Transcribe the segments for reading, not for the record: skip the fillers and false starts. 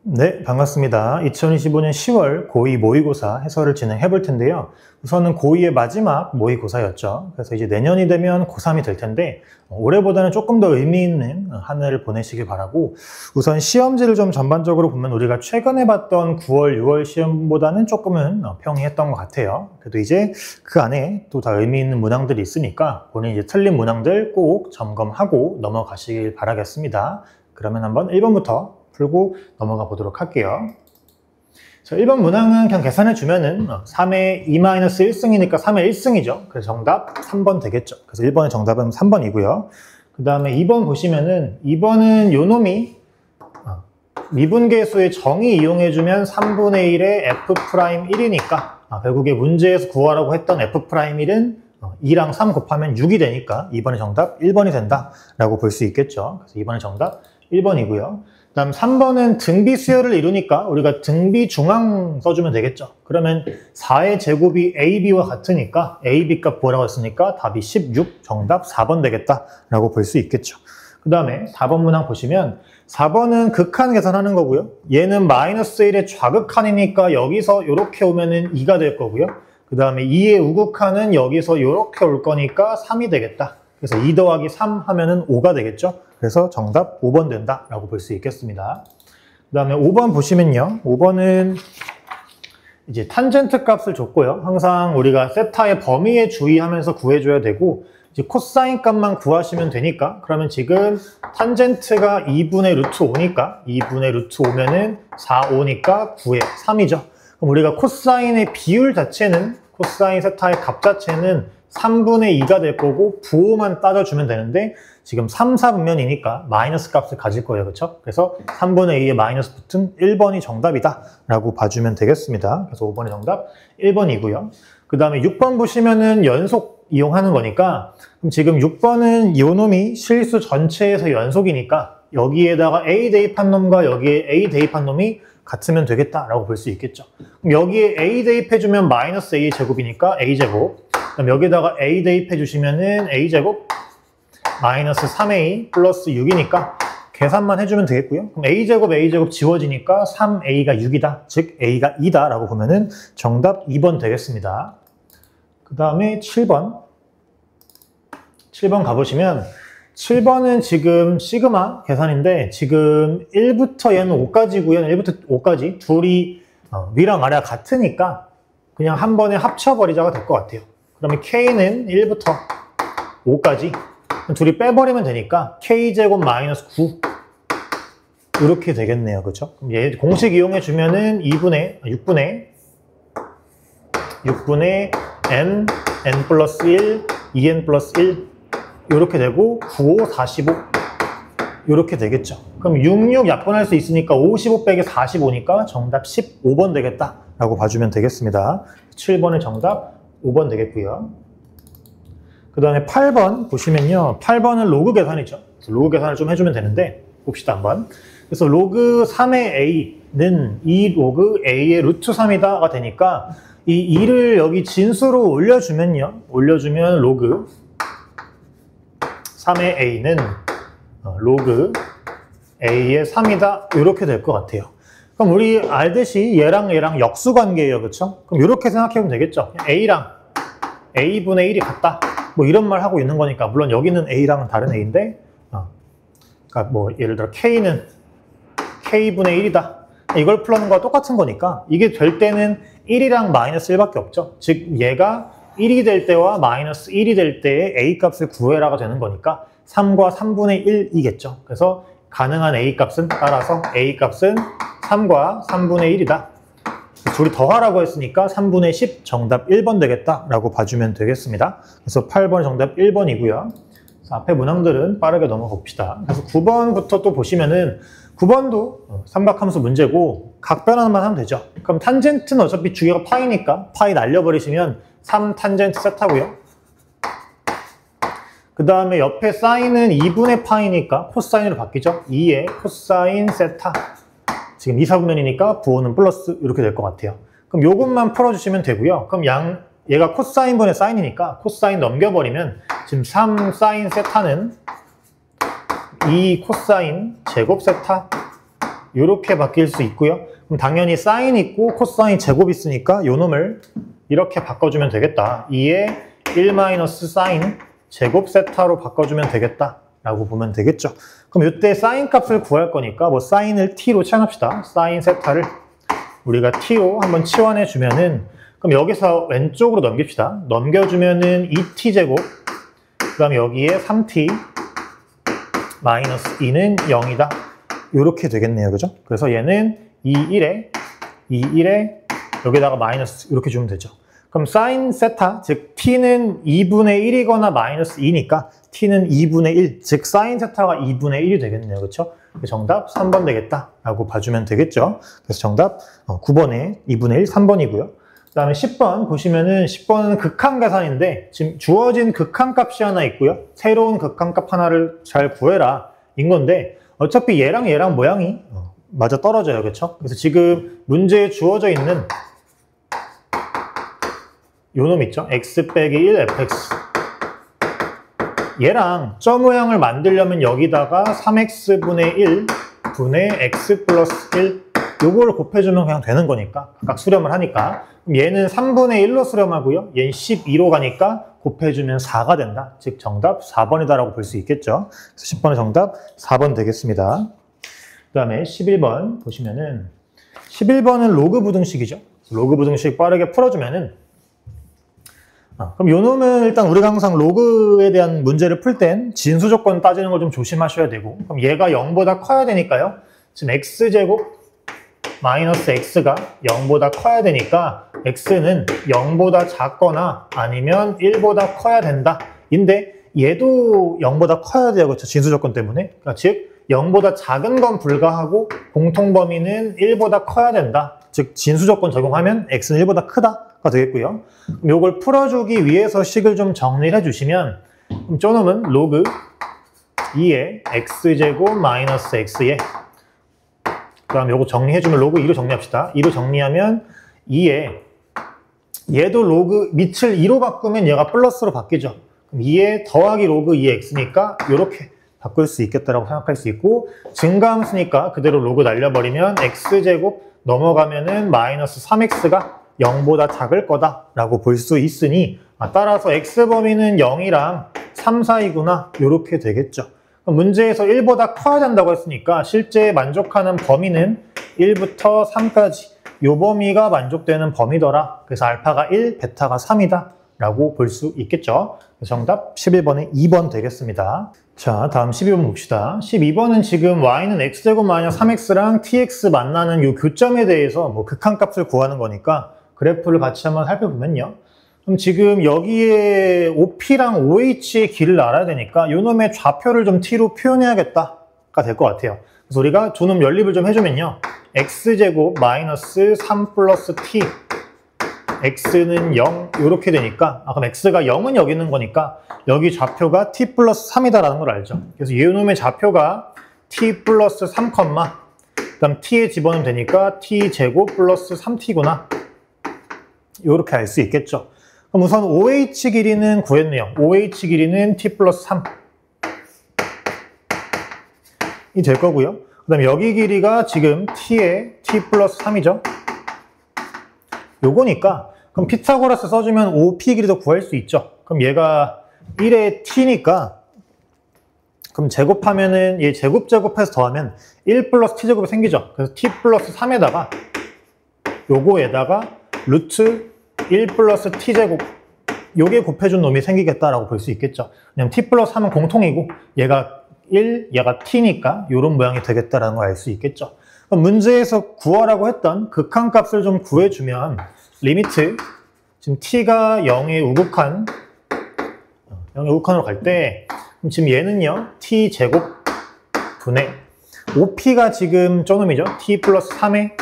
네, 반갑습니다. 2025년 10월 고2 모의고사 해설을 진행해 볼 텐데요. 우선은 고2의 마지막 모의고사였죠. 그래서 이제 내년이 되면 고3이 될 텐데 올해보다는 조금 더 의미 있는 한 해를 보내시길 바라고, 우선 시험지를 좀 전반적으로 보면 우리가 최근에 봤던 9월, 6월 시험보다는 조금은 평이했던 것 같아요. 그래도 이제 그 안에 또 다 의미 있는 문항들이 있으니까 본인 이제 틀린 문항들 꼭 점검하고 넘어가시길 바라겠습니다. 그러면 한번 1번부터 풀고 넘어가 보도록 할게요. 자, 1번 문항은 그냥 계산해 주면은 3의 2-1승이니까 3의 1승이죠. 그래서 정답 3번 되겠죠. 그래서 1번의 정답은 3번이고요. 그 다음에 2번 보시면은 2번은 요 놈이 미분계수의 정의 이용해 주면 3분의 1의 F'1이니까 결국에 문제에서 구하라고 했던 F'1은 2랑 3 곱하면 6이 되니까 2번의 정답 1번이 된다라고 볼 수 있겠죠. 그래서 2번의 정답 1번이고요. 그 다음 3번은 등비 수열을 이루니까 우리가 등비 중앙 써주면 되겠죠. 그러면 4의 제곱이 AB와 같으니까 AB 값 구하라고 했으니까 답이 16, 정답 4번 되겠다라고 볼 수 있겠죠. 그 다음에 4번 문항 보시면 4번은 극한 계산하는 거고요. 얘는 마이너스 1의 좌극한이니까 여기서 이렇게 오면은 2가 될 거고요. 그 다음에 2의 우극한은 여기서 이렇게 올 거니까 3이 되겠다. 그래서 2 더하기 3 하면은 5가 되겠죠. 그래서 정답 5번 된다라고 볼 수 있겠습니다. 그 다음에 5번 보시면요. 5번은 이제 탄젠트 값을 줬고요. 항상 우리가 세타의 범위에 주의하면서 구해줘야 되고, 이제 코사인 값만 구하시면 되니까, 그러면 지금 탄젠트가 2분의 루트 5니까 2분의 루트 5면은 4, 5니까 9의 3이죠. 그럼 우리가 코사인의 비율 자체는, 코사인 세타의 값 자체는 3분의 2가 될 거고 부호만 따져주면 되는데 지금 3, 4분면이니까 마이너스 값을 가질 거예요. 그렇죠? 그래서 3분의 2에 마이너스 붙은 1번이 정답이다 라고 봐주면 되겠습니다. 그래서 5번의 정답 1번이고요. 그 다음에 6번 보시면은 연속 이용하는 거니까, 그럼 지금 6번은 요 놈이 실수 전체에서 연속이니까 여기에다가 A 대입한 놈과 여기에 A 대입한 놈이 같으면 되겠다라고 볼 수 있겠죠. 그럼 여기에 A 대입해주면 마이너스 A 제곱이니까 A 제곱. 그럼 여기다가 A 대입해 주시면은 A제곱 마이너스 3A 플러스 6이니까 계산만 해주면 되겠고요. 그럼 A제곱 지워지니까 3A가 6이다. 즉 A가 2다 라고 보면은 정답 2번 되겠습니다. 그 다음에 7번 가보시면 7번은 지금 시그마 계산인데 지금 1부터 얘는 5까지고요. 1부터 5까지 둘이 위랑 아래가 같으니까 그냥 한 번에 합쳐버리자가 될 것 같아요. 그러면 K는 1부터 5까지 둘이 빼버리면 되니까 K제곱 마이너스 9 이렇게 되겠네요. 그렇죠? 그럼 얘 공식 이용해 주면은 6분의 n 플러스 1, 2n 플러스 1 이렇게 되고 9, 5, 45 이렇게 되겠죠. 그럼 66 약분할 수 있으니까 55 빼기 45니까 정답 15번 되겠다라고 봐주면 되겠습니다. 7번의 정답 5번 되겠고요. 그 다음에 8번 보시면요. 8번은 로그 계산이죠. 로그 계산을 좀 해주면 되는데 봅시다 한번. 그래서 로그 3의 A는 2 로그 A의 루트 3이다가 되니까 이 2를 여기 진수로 올려주면요. 올려주면 로그 3의 A는 로그 A의 3이다 이렇게 될 것 같아요. 그럼 우리 알듯이 얘랑 역수관계예요. 그렇죠? 그럼 이렇게 생각해보면 되겠죠. A랑 A분의 1이 같다. 뭐 이런 말 하고 있는 거니까, 물론 여기는 A랑은 다른 A인데 그러니까 뭐 예를 들어 K는 K분의 1이다. 이걸 풀어놓은 거와 똑같은 거니까 이게 될 때는 1이랑 마이너스 1밖에 없죠. 즉 얘가 1이 될 때와 마이너스 1이 될 때의 A 값을 구해라가 되는 거니까 3과 3분의 1이겠죠. 그래서 가능한 A 값은 따라서 A 값은 3과 3분의 1이다. 둘이 더하라고 했으니까 3분의 10 정답 1번 되겠다라고 봐주면 되겠습니다. 그래서 8번 정답 1번이고요. 앞에 문항들은 빠르게 넘어가 봅시다. 그래서 9번부터 또 보시면은 9번도 삼각함수 문제고 각 변환만 하면 되죠. 그럼 탄젠트는 어차피 주기가 파이니까 파이 날려버리시면 3 탄젠트 세타고요. 그 다음에 옆에 사인은 2분의 파이니까 코사인으로 바뀌죠. 2의 코사인 세타. 지금 2, 4분면이니까 부호는 플러스 이렇게 될 것 같아요. 그럼 요것만 풀어주시면 되고요. 그럼 얘가 코사인분의 사인이니까 코사인 넘겨버리면 지금 3 사인 세타는 2 코사인 제곱 세타 이렇게 바뀔 수 있고요. 그럼 당연히 사인 있고 코사인 제곱 있으니까 요 놈을 이렇게 바꿔주면 되겠다. 2에 1 사인 제곱 세타로 바꿔주면 되겠다 라고 보면 되겠죠. 그럼 이때 사인 값을 구할 거니까 뭐 사인을 t로 치환합시다. 사인 세타를 우리가 t로 한번 치환해 주면은, 그럼 여기서 왼쪽으로 넘깁시다. 넘겨주면은 2t 제곱, 그 다음에 여기에 3t 마이너스 2는 0이다. 이렇게 되겠네요. 그죠? 그래서 얘는 2, 1에 여기다가 마이너스 이렇게 주면 되죠. 그럼 사인 세타, 즉 t는 2분의 1이거나 마이너스 2니까 t는 2분의 1, 즉 사인 세타가 2분의 1이 되겠네요. 그렇죠? 정답 3번 되겠다라고 봐주면 되겠죠. 그래서 정답 9번에 2분의 1, 3번이고요. 그 다음에 10번 보시면은 10번은 극한 계산인데 지금 주어진 극한값이 하나 있고요. 새로운 극한값 하나를 잘 구해라 인 건데 어차피 얘랑 모양이 맞아 떨어져요. 그렇죠? 그래서 지금 문제에 주어져 있는 요 놈 있죠? x 빼기 1 fx, 얘랑 저 모양을 만들려면 여기다가 3x분의 1 분의 x 플러스 1 요거를 곱해주면 그냥 되는 거니까, 각각 수렴을 하니까. 그럼 얘는 3분의 1로 수렴하고요. 얘는 12로 가니까 곱해주면 4가 된다. 즉 정답 4번이다라고 볼 수 있겠죠. 그래서 10번의 정답 4번 되겠습니다. 그 다음에 11번 보시면은 11번은 로그 부등식이죠. 로그 부등식 빠르게 풀어주면은 그럼 요 놈은 일단 우리가 항상 로그에 대한 문제를 풀 땐 진수 조건 따지는 걸 좀 조심하셔야 되고, 그럼 얘가 0보다 커야 되니까요. 지금 x제곱 마이너스 x가 0보다 커야 되니까 x는 0보다 작거나 아니면 1보다 커야 된다. 인데 얘도 0보다 커야 돼요. 그렇죠? 진수 조건 때문에. 그러니까 즉 0보다 작은 건 불가하고 공통범위는 1보다 커야 된다. 즉 진수 조건 적용하면 x는 1보다 크다가 되겠고요. 그럼 이걸 풀어주기 위해서 식을 좀 정리를 해주시면, 그럼 저놈은 로그 2의 x제곱 마이너스 x에, 그 다음에 요거 정리해주면 로그 2로 정리합시다. 2로 정리하면 2에, 얘도 로그 밑을 2로 바꾸면 얘가 플러스로 바뀌죠. 그럼 2에 더하기 로그 2x니까 이렇게 바꿀 수 있겠다라고 생각할 수 있고, 증가함수니까 그대로 로그 날려버리면 x제곱 넘어가면은 마이너스 3x가 0보다 작을 거다라고 볼 수 있으니, 따라서 x범위는 0이랑 3 사이구나 이렇게 되겠죠. 문제에서 1보다 커야 된다고 했으니까 실제 만족하는 범위는 1부터 3까지 이 범위가 만족되는 범위더라. 그래서 알파가 1, 베타가 3이다 라고 볼 수 있겠죠. 정답 11번에 2번 되겠습니다. 자, 다음 12번 봅시다. 12번은 지금 y는 x제곱 마이너스 3x랑 tx 만나는 이 교점에 대해서 뭐 극한값을 구하는 거니까 그래프를 같이 한번 살펴보면요. 그럼 지금 여기에 OP랑 OH의 길을 알아야 되니까 요 놈의 좌표를 좀 t로 표현해야겠다가 될 것 같아요. 그래서 우리가 두 놈 연립을 좀 해주면요. x제곱 마이너스 3 플러스 t, x는 0 이렇게 되니까, 그럼 x가 0은 여기 있는 거니까 여기 좌표가 t 플러스 3이다라는 걸 알죠. 그래서 이 놈의 좌표가 t 플러스 3, 그 다음 t에 집어넣으면 되니까 t제곱 플러스 3t구나. 이렇게 알 수 있겠죠. 그럼 우선 OH 길이는 구했네요. OH 길이는 t 플러스 3. 이 될 거고요. 그 다음에 여기 길이가 지금 t에 t 플러스 3이죠. 요거니까, 그럼 피타고라스 써주면 OP 길이도 구할 수 있죠. 그럼 얘가 1에 t니까, 그럼 제곱하면은 얘 제곱해서 더하면 1 플러스 t제곱이 생기죠. 그래서 t 플러스 3에다가 요거에다가 루트 1 플러스 t제곱, 요게 곱해준 놈이 생기겠다라고 볼 수 있겠죠. 왜냐면 t 플러스 3은 공통이고 얘가 1, 얘가 t니까 요런 모양이 되겠다라는 걸 알 수 있겠죠. 그럼 문제에서 구하라고 했던 극한값을 좀 구해주면 리미트, 지금 t가 0의 우극한, 0의 우극한으로 갈 때 지금 얘는요 t제곱 분의 OP가 지금 저놈이죠. t 플러스 3의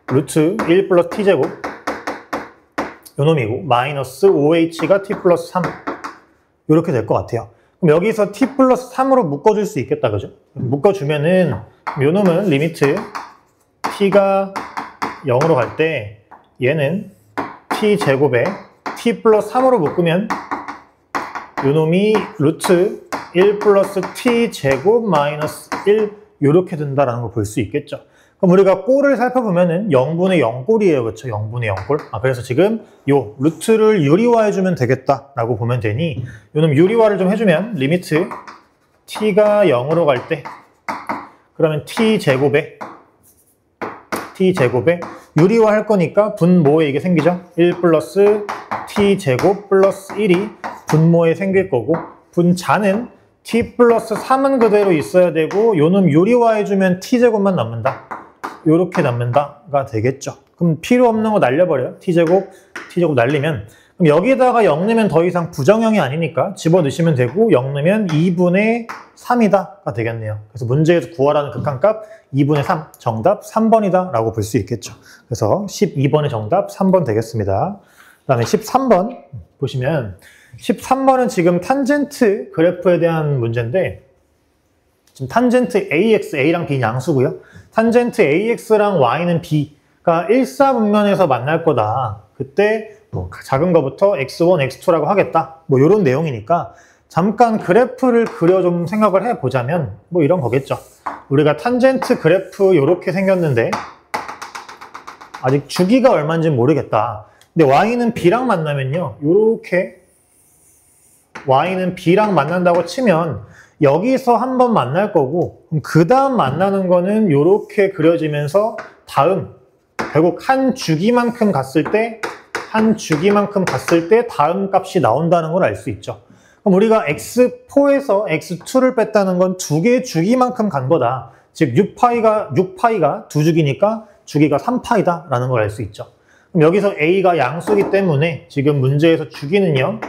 루트 1 플러스 t제곱 요 놈이고, 마이너스 OH가 t 플러스 3 이렇게 될 것 같아요. 그럼 여기서 t 플러스 3으로 묶어줄 수 있겠다, 그죠? 묶어주면은 요 놈은 리미트 t가 0으로 갈 때 얘는 t제곱에 t 플러스 3으로 묶으면 요 놈이 루트 1 플러스 t제곱 마이너스 1 이렇게 된다라는 걸 볼 수 있겠죠. 그럼 우리가 꼴을 살펴보면은 0분의 0꼴이에요. 그렇죠? 0분의 0꼴. 그래서 지금 요 루트를 유리화해주면 되겠다라고 보면 되니 요놈 유리화를 좀 해주면 리미트 t가 0으로 갈 때 그러면 t제곱에 유리화 할 거니까 분모에 이게 생기죠? 1 플러스 t제곱 플러스 1이 분모에 생길 거고 분자는 t 플러스 3은 그대로 있어야 되고 요놈 유리화해주면 t제곱만 남는다. 요렇게 남는다가 되겠죠. 그럼 필요 없는 거 날려버려요. t제곱 날리면 그럼 여기다가 0 넣으면 더 이상 부정형이 아니니까 집어넣으시면 되고 0 넣으면 2분의 3이다가 되겠네요. 그래서 문제에서 구하라는 극한값 2분의 3 정답 3번이다 라고 볼 수 있겠죠. 그래서 12번의 정답 3번 되겠습니다. 그 다음에 13번 보시면 13번은 지금 탄젠트 그래프에 대한 문제인데 지금 탄젠트 AX, A랑 B 양수고요. 탄젠트 AX랑 Y는 B가 일사분면에서 만날 거다. 그때 뭐 작은 거부터 X1, X2라고 하겠다. 뭐 이런 내용이니까 잠깐 그래프를 그려 좀 생각을 해보자면 뭐 이런 거겠죠. 우리가 탄젠트 그래프 이렇게 생겼는데 아직 주기가 얼마인지 모르겠다. 근데 Y는 B랑 만나면요. 이렇게 Y는 B랑 만난다고 치면 여기서 한번 만날 거고 그 다음 만나는 거는 이렇게 그려지면서 다음 결국 한 주기만큼 갔을 때 다음 값이 나온다는 걸 알 수 있죠. 그럼 우리가 x4에서 x2를 뺐다는 건 두 개의 주기만큼 간 거다. 즉 6파이가 두 주기니까 주기가 3파이다 라는 걸 알 수 있죠. 그럼 여기서 a가 양수기 때문에 지금 문제에서 주기는요.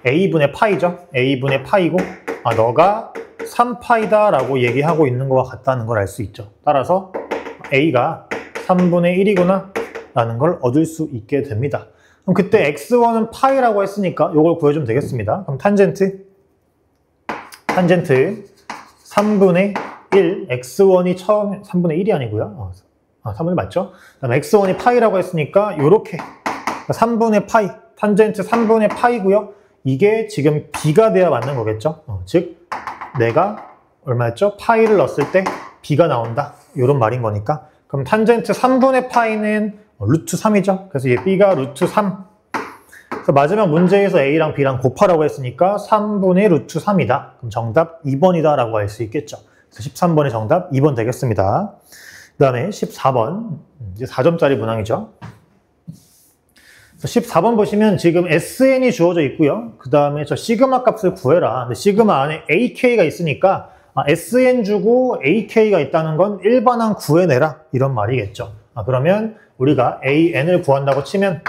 a분의 파이죠. a분의 파이고 너가 3파이다 라고 얘기하고 있는 것과 같다는 걸 알 수 있죠. 따라서 a가 3분의 1이구나 라는 걸 얻을 수 있게 됩니다. 그럼 그때 x1은 파이라고 했으니까 이걸 구해주면 되겠습니다. 그럼 탄젠트 3분의 1 x1이 처음 3분의 1이 아니고요. 3분의 맞죠? 그다음 x1이 파이라고 했으니까 이렇게 3분의 파이 탄젠트 3분의 파이고요. 이게 지금 b가 돼야 맞는 거겠죠. 즉 내가 얼마였죠? 파이를 넣었을 때 b가 나온다. 이런 말인 거니까. 그럼 탄젠트 3분의 파이는 루트 3이죠. 그래서 이 b가 루트 3. 그래서 마지막 문제에서 a랑 b랑 곱하라고 했으니까 3분의 루트 3이다. 그럼 정답 2번이다 라고 할 수 있겠죠. 그래서 13번의 정답 2번 되겠습니다. 그 다음에 14번. 이제 4점짜리 문항이죠. 14번 보시면 지금 SN이 주어져 있고요. 그 다음에 저 시그마 값을 구해라. 근데 시그마 안에 AK가 있으니까 SN 주고 AK가 있다는 건 일반항 구해내라. 이런 말이겠죠. 그러면 우리가 AN을 구한다고 치면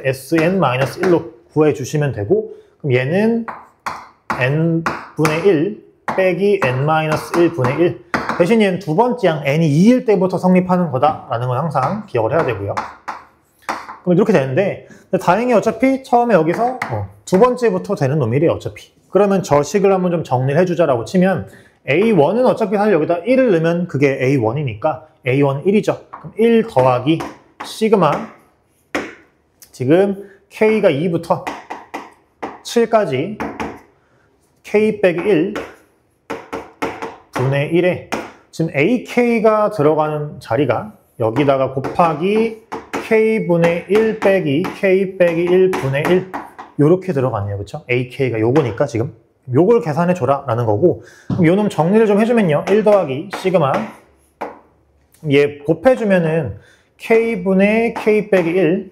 SN-1로 구해주시면 되고 그럼 얘는 N분의 1 빼기 N-1분의 1 대신 얘는 두 번째 항 N이 2일 때부터 성립하는 거다라는 건 항상 기억을 해야 되고요. 그럼 이렇게 되는데 다행히 어차피 처음에 여기서 두 번째부터 되는 놈이래요. 어차피. 그러면 저 식을 한번 좀 정리를 해주자라고 치면 A1은 어차피 사실 여기다 1을 넣으면 그게 A1이니까 A1 1이죠. 그럼 1 더하기 시그마 지금 K가 2부터 7까지 K 빼기 1 분의 1에 지금 AK가 들어가는 자리가 여기다가 곱하기 K분의 1 빼기 K 빼기 1 분의 1 요렇게 들어갔네요. 그쵸? AK가 요거니까 지금 요걸 계산해줘라 라는 거고 그럼 요놈 정리를 좀 해주면요. 1 더하기 시그마 얘 곱해주면은 K분의 K 빼기 1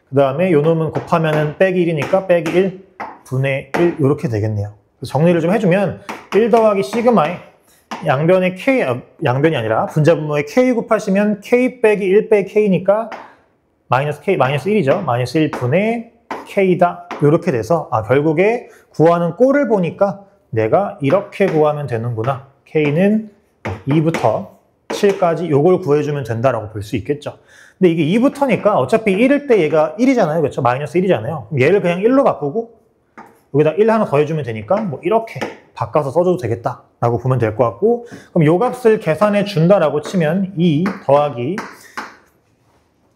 그 다음에 요놈은 곱하면은 빼기 1이니까 빼기 1 분의 1 요렇게 되겠네요. 정리를 좀 해주면 1 더하기 시그마에 양변에 K, 양변이 아니라 분자분모에 K 곱하시면 K 빼기 1 빼기 K니까 마이너스 K, 마이너스 1이죠. 마이너스 1분의 K다. 이렇게 돼서 결국에 구하는 꼴을 보니까 내가 이렇게 구하면 되는구나. K는 2부터 7까지 요걸 구해주면 된다라고 볼 수 있겠죠. 근데 이게 2부터니까 어차피 1일 때 얘가 1이잖아요. 그렇죠? 마이너스 1이잖아요. 얘를 그냥 1로 바꾸고 여기다 1 하나 더해주면 되니까 뭐 이렇게 바꿔서 써줘도 되겠다라고 보면 될 것 같고 그럼 요 값을 계산해 준다라고 치면 2 더하기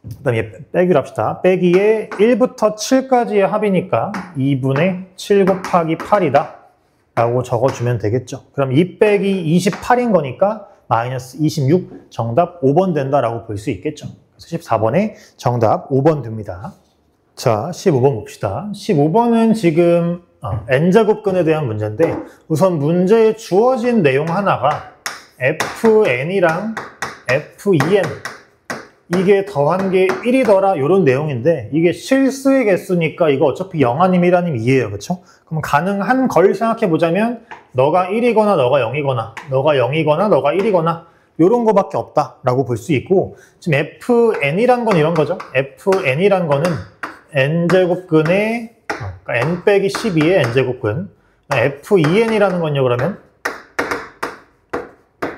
그 다음에 빼기로 합시다. 빼기에 1부터 7까지의 합이니까 2분의 7 곱하기 8이다. 라고 적어주면 되겠죠. 그럼 2 빼기 28인 거니까 마이너스 26, 정답 5번 된다라고 볼 수 있겠죠. 그래서 14번에 정답 5번 됩니다. 자, 15번 봅시다. 15번은 지금 n제곱근에 대한 문제인데 우선 문제에 주어진 내용 하나가 fn이랑 f2n 이게 더한 게 1이더라 이런 내용인데 이게 실수의 개수니까 이거 어차피 0 아님 1 아님 2예요. 그렇죠? 그럼 가능한 걸 생각해 보자면 너가 1이거나 너가 0이거나 너가 0이거나 너가 1이거나 이런 거밖에 없다라고 볼 수 있고 지금 fn이란 건 이런 거죠. fn이란 거는 n제곱근의 그러니까 n 빼기 12의 n제곱근 f2n이라는 건요. 그러면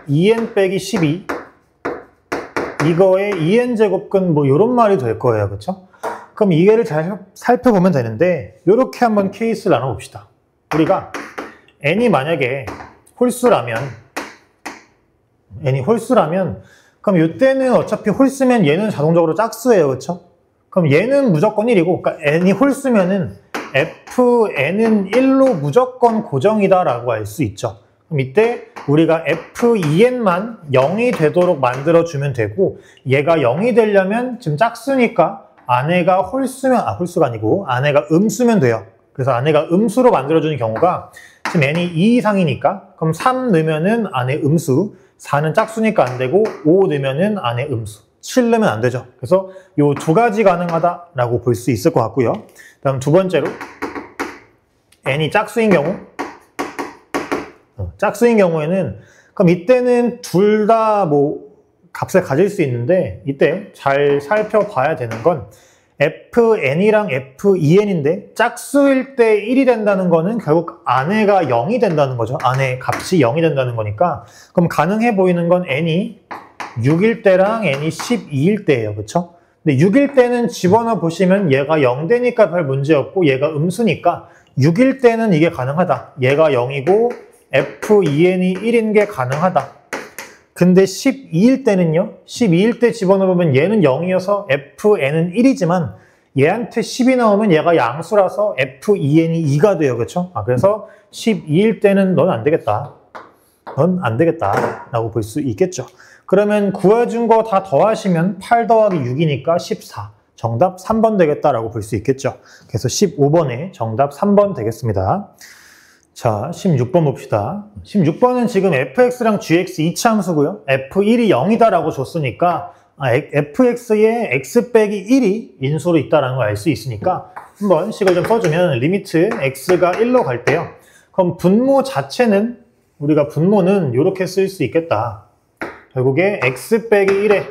2n 빼기 12 이거의 2n제곱근 뭐 이런 말이 될 거예요. 그렇죠? 그럼 이해를 잘 살펴보면 되는데 이렇게 한번 케이스를 나눠봅시다. 우리가 n이 만약에 홀수라면 그럼 이때는 어차피 홀수면 얘는 자동적으로 짝수예요. 그렇죠? 그럼 얘는 무조건 1이고 그러니까 n이 홀수면은 fn은 1로 무조건 고정이다 라고 알 수 있죠. 그럼 이때 우리가 f2n만 0이 되도록 만들어주면 되고 얘가 0이 되려면 지금 짝수니까 안에가 홀수가 아니고 안에가 음수면 돼요. 그래서 안에가 음수로 만들어주는 경우가 지금 n이 2 이상이니까 그럼 3 넣으면은 안에 음수 4는 짝수니까 안 되고 5 넣으면은 안에 음수 7 넣으면 안 되죠. 그래서 요 두 가지 가능하다라고 볼 수 있을 것 같고요. 다음 두 번째로 n이 짝수인 경우에는 그럼 이때는 둘 다 뭐 값을 가질 수 있는데 이때 잘 살펴봐야 되는 건 fn이랑 f2n인데 짝수일 때 1이 된다는 거는 결국 안에가 0이 된다는 거죠. 안에 값이 0이 된다는 거니까 그럼 가능해 보이는 건 n이 6일 때랑 n이 12일 때예요. 그렇죠? 근데 6일 때는 집어넣어 보시면 얘가 0 되니까 별 문제 없고 얘가 음수니까 6일 때는 이게 가능하다. 얘가 0이고 f2n이 1인 게 가능하다. 근데 12일 때는요. 12일 때 집어넣으면 얘는 0이어서 fn은 1이지만 얘한테 10이 나오면 얘가 양수라서 f2n이 2가 돼요. 그렇죠? 그래서 12일 때는 넌 안 되겠다. 넌 안 되겠다 라고 볼 수 있겠죠. 그러면 구해준 거 다 더하시면 8 더하기 6이니까 14. 정답 3번 되겠다라고 볼 수 있겠죠. 그래서 15번에 정답 3번 되겠습니다. 자, 16번 봅시다. 16번은 지금 fx랑 gx 이차함수고요. f1이 0이다라고 줬으니까 fx에 x 빼기 1이 인수로 있다라는 걸 알 수 있으니까 한번 식을 좀 써주면 리미트 x가 1로 갈 때요. 그럼 분모 자체는 우리가 분모는 이렇게 쓸 수 있겠다. 결국에 x 빼기 1의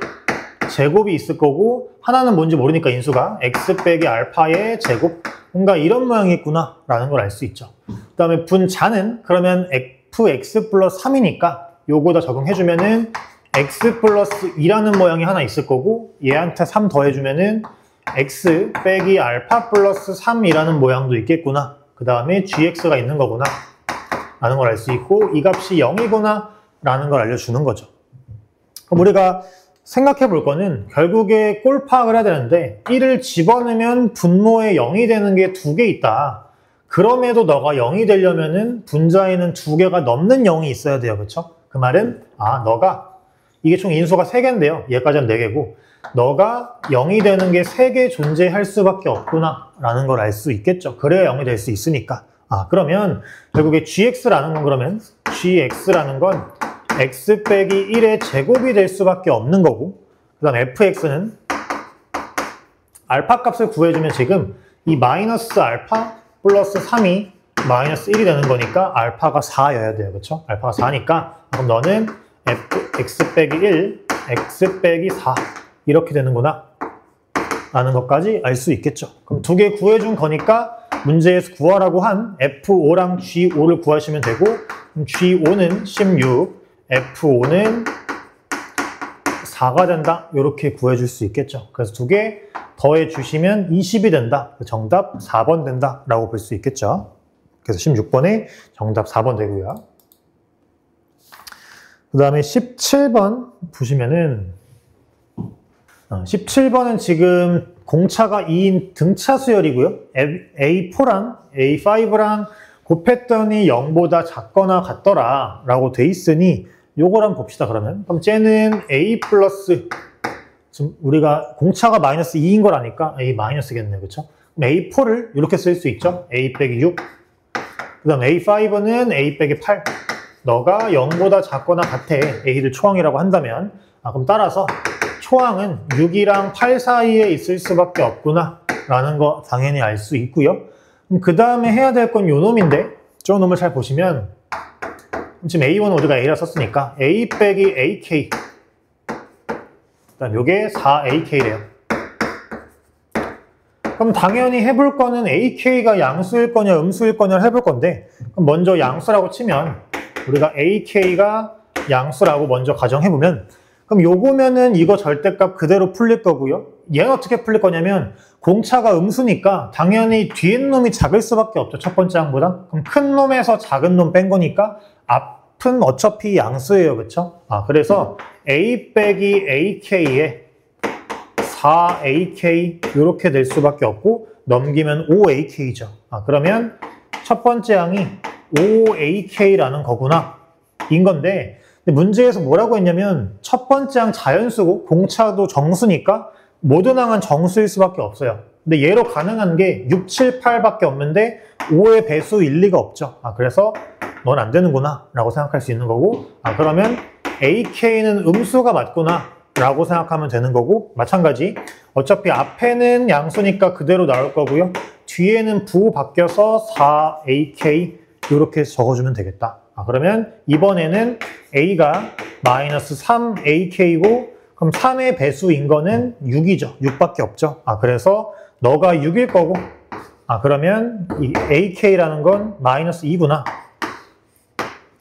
제곱이 있을 거고 하나는 뭔지 모르니까 인수가 x 빼기 알파의 제곱 뭔가 이런 모양이겠구나 라는 걸 알 수 있죠. 그 다음에 분자는 그러면 fx 플러스 3이니까 요거다 적용해주면은 x 플러스 2라는 모양이 하나 있을 거고 얘한테 3 더해주면은 x 빼기 알파 플러스 3이라는 모양도 있겠구나. 그 다음에 gx가 있는 거구나 라는 걸 알 수 있고 이 값이 0이구나 라는 걸 알려주는 거죠. 그럼 우리가 생각해 볼 거는 결국에 꼴 파악을 해야 되는데 1을 집어넣으면 분모에 0이 되는 게 2개 있다. 그럼에도 너가 0이 되려면은 분자에는 2개가 넘는 0이 있어야 돼요. 그렇죠? 그 말은 너가 이게 총 인수가 3개인데요. 얘까지는 4개고 너가 0이 되는 게 3개 존재할 수밖에 없구나 라는 걸 알 수 있겠죠. 그래야 0이 될 수 있으니까. 그러면 결국에 gx라는 건 그러면 gx라는 건 x 빼기 1의 제곱이 될 수밖에 없는 거고 그 다음 fx는 알파 값을 구해주면 지금 이 마이너스 알파 플러스 3이 마이너스 1이 되는 거니까 알파가 4여야 돼요. 그렇죠? 알파가 4니까 그럼 너는 x 빼기 1, x 빼기 4 이렇게 되는구나 라는 것까지 알 수 있겠죠. 그럼 2개 구해준 거니까 문제에서 구하라고 한 F5랑 G5를 구하시면 되고 그럼 G5는 16, F5는 4가 된다 이렇게 구해줄 수 있겠죠. 그래서 2개 더해주시면 20이 된다. 정답 4번 된다 라고 볼 수 있겠죠. 그래서 16번에 정답 4번 되고요. 그 다음에 17번 보시면은 17번은 지금 공차가 2인 등차 수열이고요. A4랑 A5랑 곱했더니 0보다 작거나 같더라 라고 돼 있으니 요걸 한번 봅시다. 그럼 쟤는 a 플러스, 지금 우리가 공차가 마이너스 2인 걸 아니까 a 마이너스겠네요. 그쵸? 그럼 a4를 이렇게 쓸 수 있죠. a 빼기 6. 그 다음 a5는 a 빼기 8. 너가 0보다 작거나 같아. a를 초항이라고 한다면, 그럼 따라서 초항은 6이랑 8 사이에 있을 수밖에 없구나 라는 거 당연히 알 수 있고요. 그 다음에 해야 될 건 요 놈인데, 저 놈을 잘 보시면 지금 a1은 우리가 a라 썼으니까 a 빼기 ak, 그다음 요게 4ak래요. 그럼 당연히 해볼 거는 ak가 양수일 거냐 음수일 거냐를 해볼 건데, 그럼 먼저 양수라고 치면 우리가 ak가 양수라고 먼저 가정해보면, 그럼 요거면은 이거 절대값 그대로 풀릴 거고요. 얘는 어떻게 풀릴 거냐면 공차가 음수니까 당연히 뒤에 놈이 작을 수밖에 없죠. 첫 번째 항보다. 그럼 큰 놈에서 작은 놈 뺀 거니까 앞은 어차피 양수예요. 그쵸? 그래서 a 빼기 ak에 4ak 이렇게 될 수밖에 없고 넘기면 5ak죠. 그러면 첫 번째 항이 5ak라는 거구나 인 건데, 문제에서 뭐라고 했냐면 첫 번째 항 자연수고 공차도 정수니까 모든 항은 정수일 수밖에 없어요. 근데 얘로 가능한 게 6, 7, 8밖에 없는데 5의 배수일 리가 없죠. 그래서 넌 안 되는구나 라고 생각할 수 있는 거고, 그러면 ak는 음수가 맞구나 라고 생각하면 되는 거고, 마찬가지 어차피 앞에는 양수니까 그대로 나올 거고요. 뒤에는 부 바뀌어서 4ak 이렇게 적어주면 되겠다. 그러면 이번에는 a가 마이너스 3ak이고, 그럼 3의 배수인 거는 6이죠. 6밖에 없죠. 그래서 너가 6일 거고, 그러면 이 ak라는 건 마이너스 2구나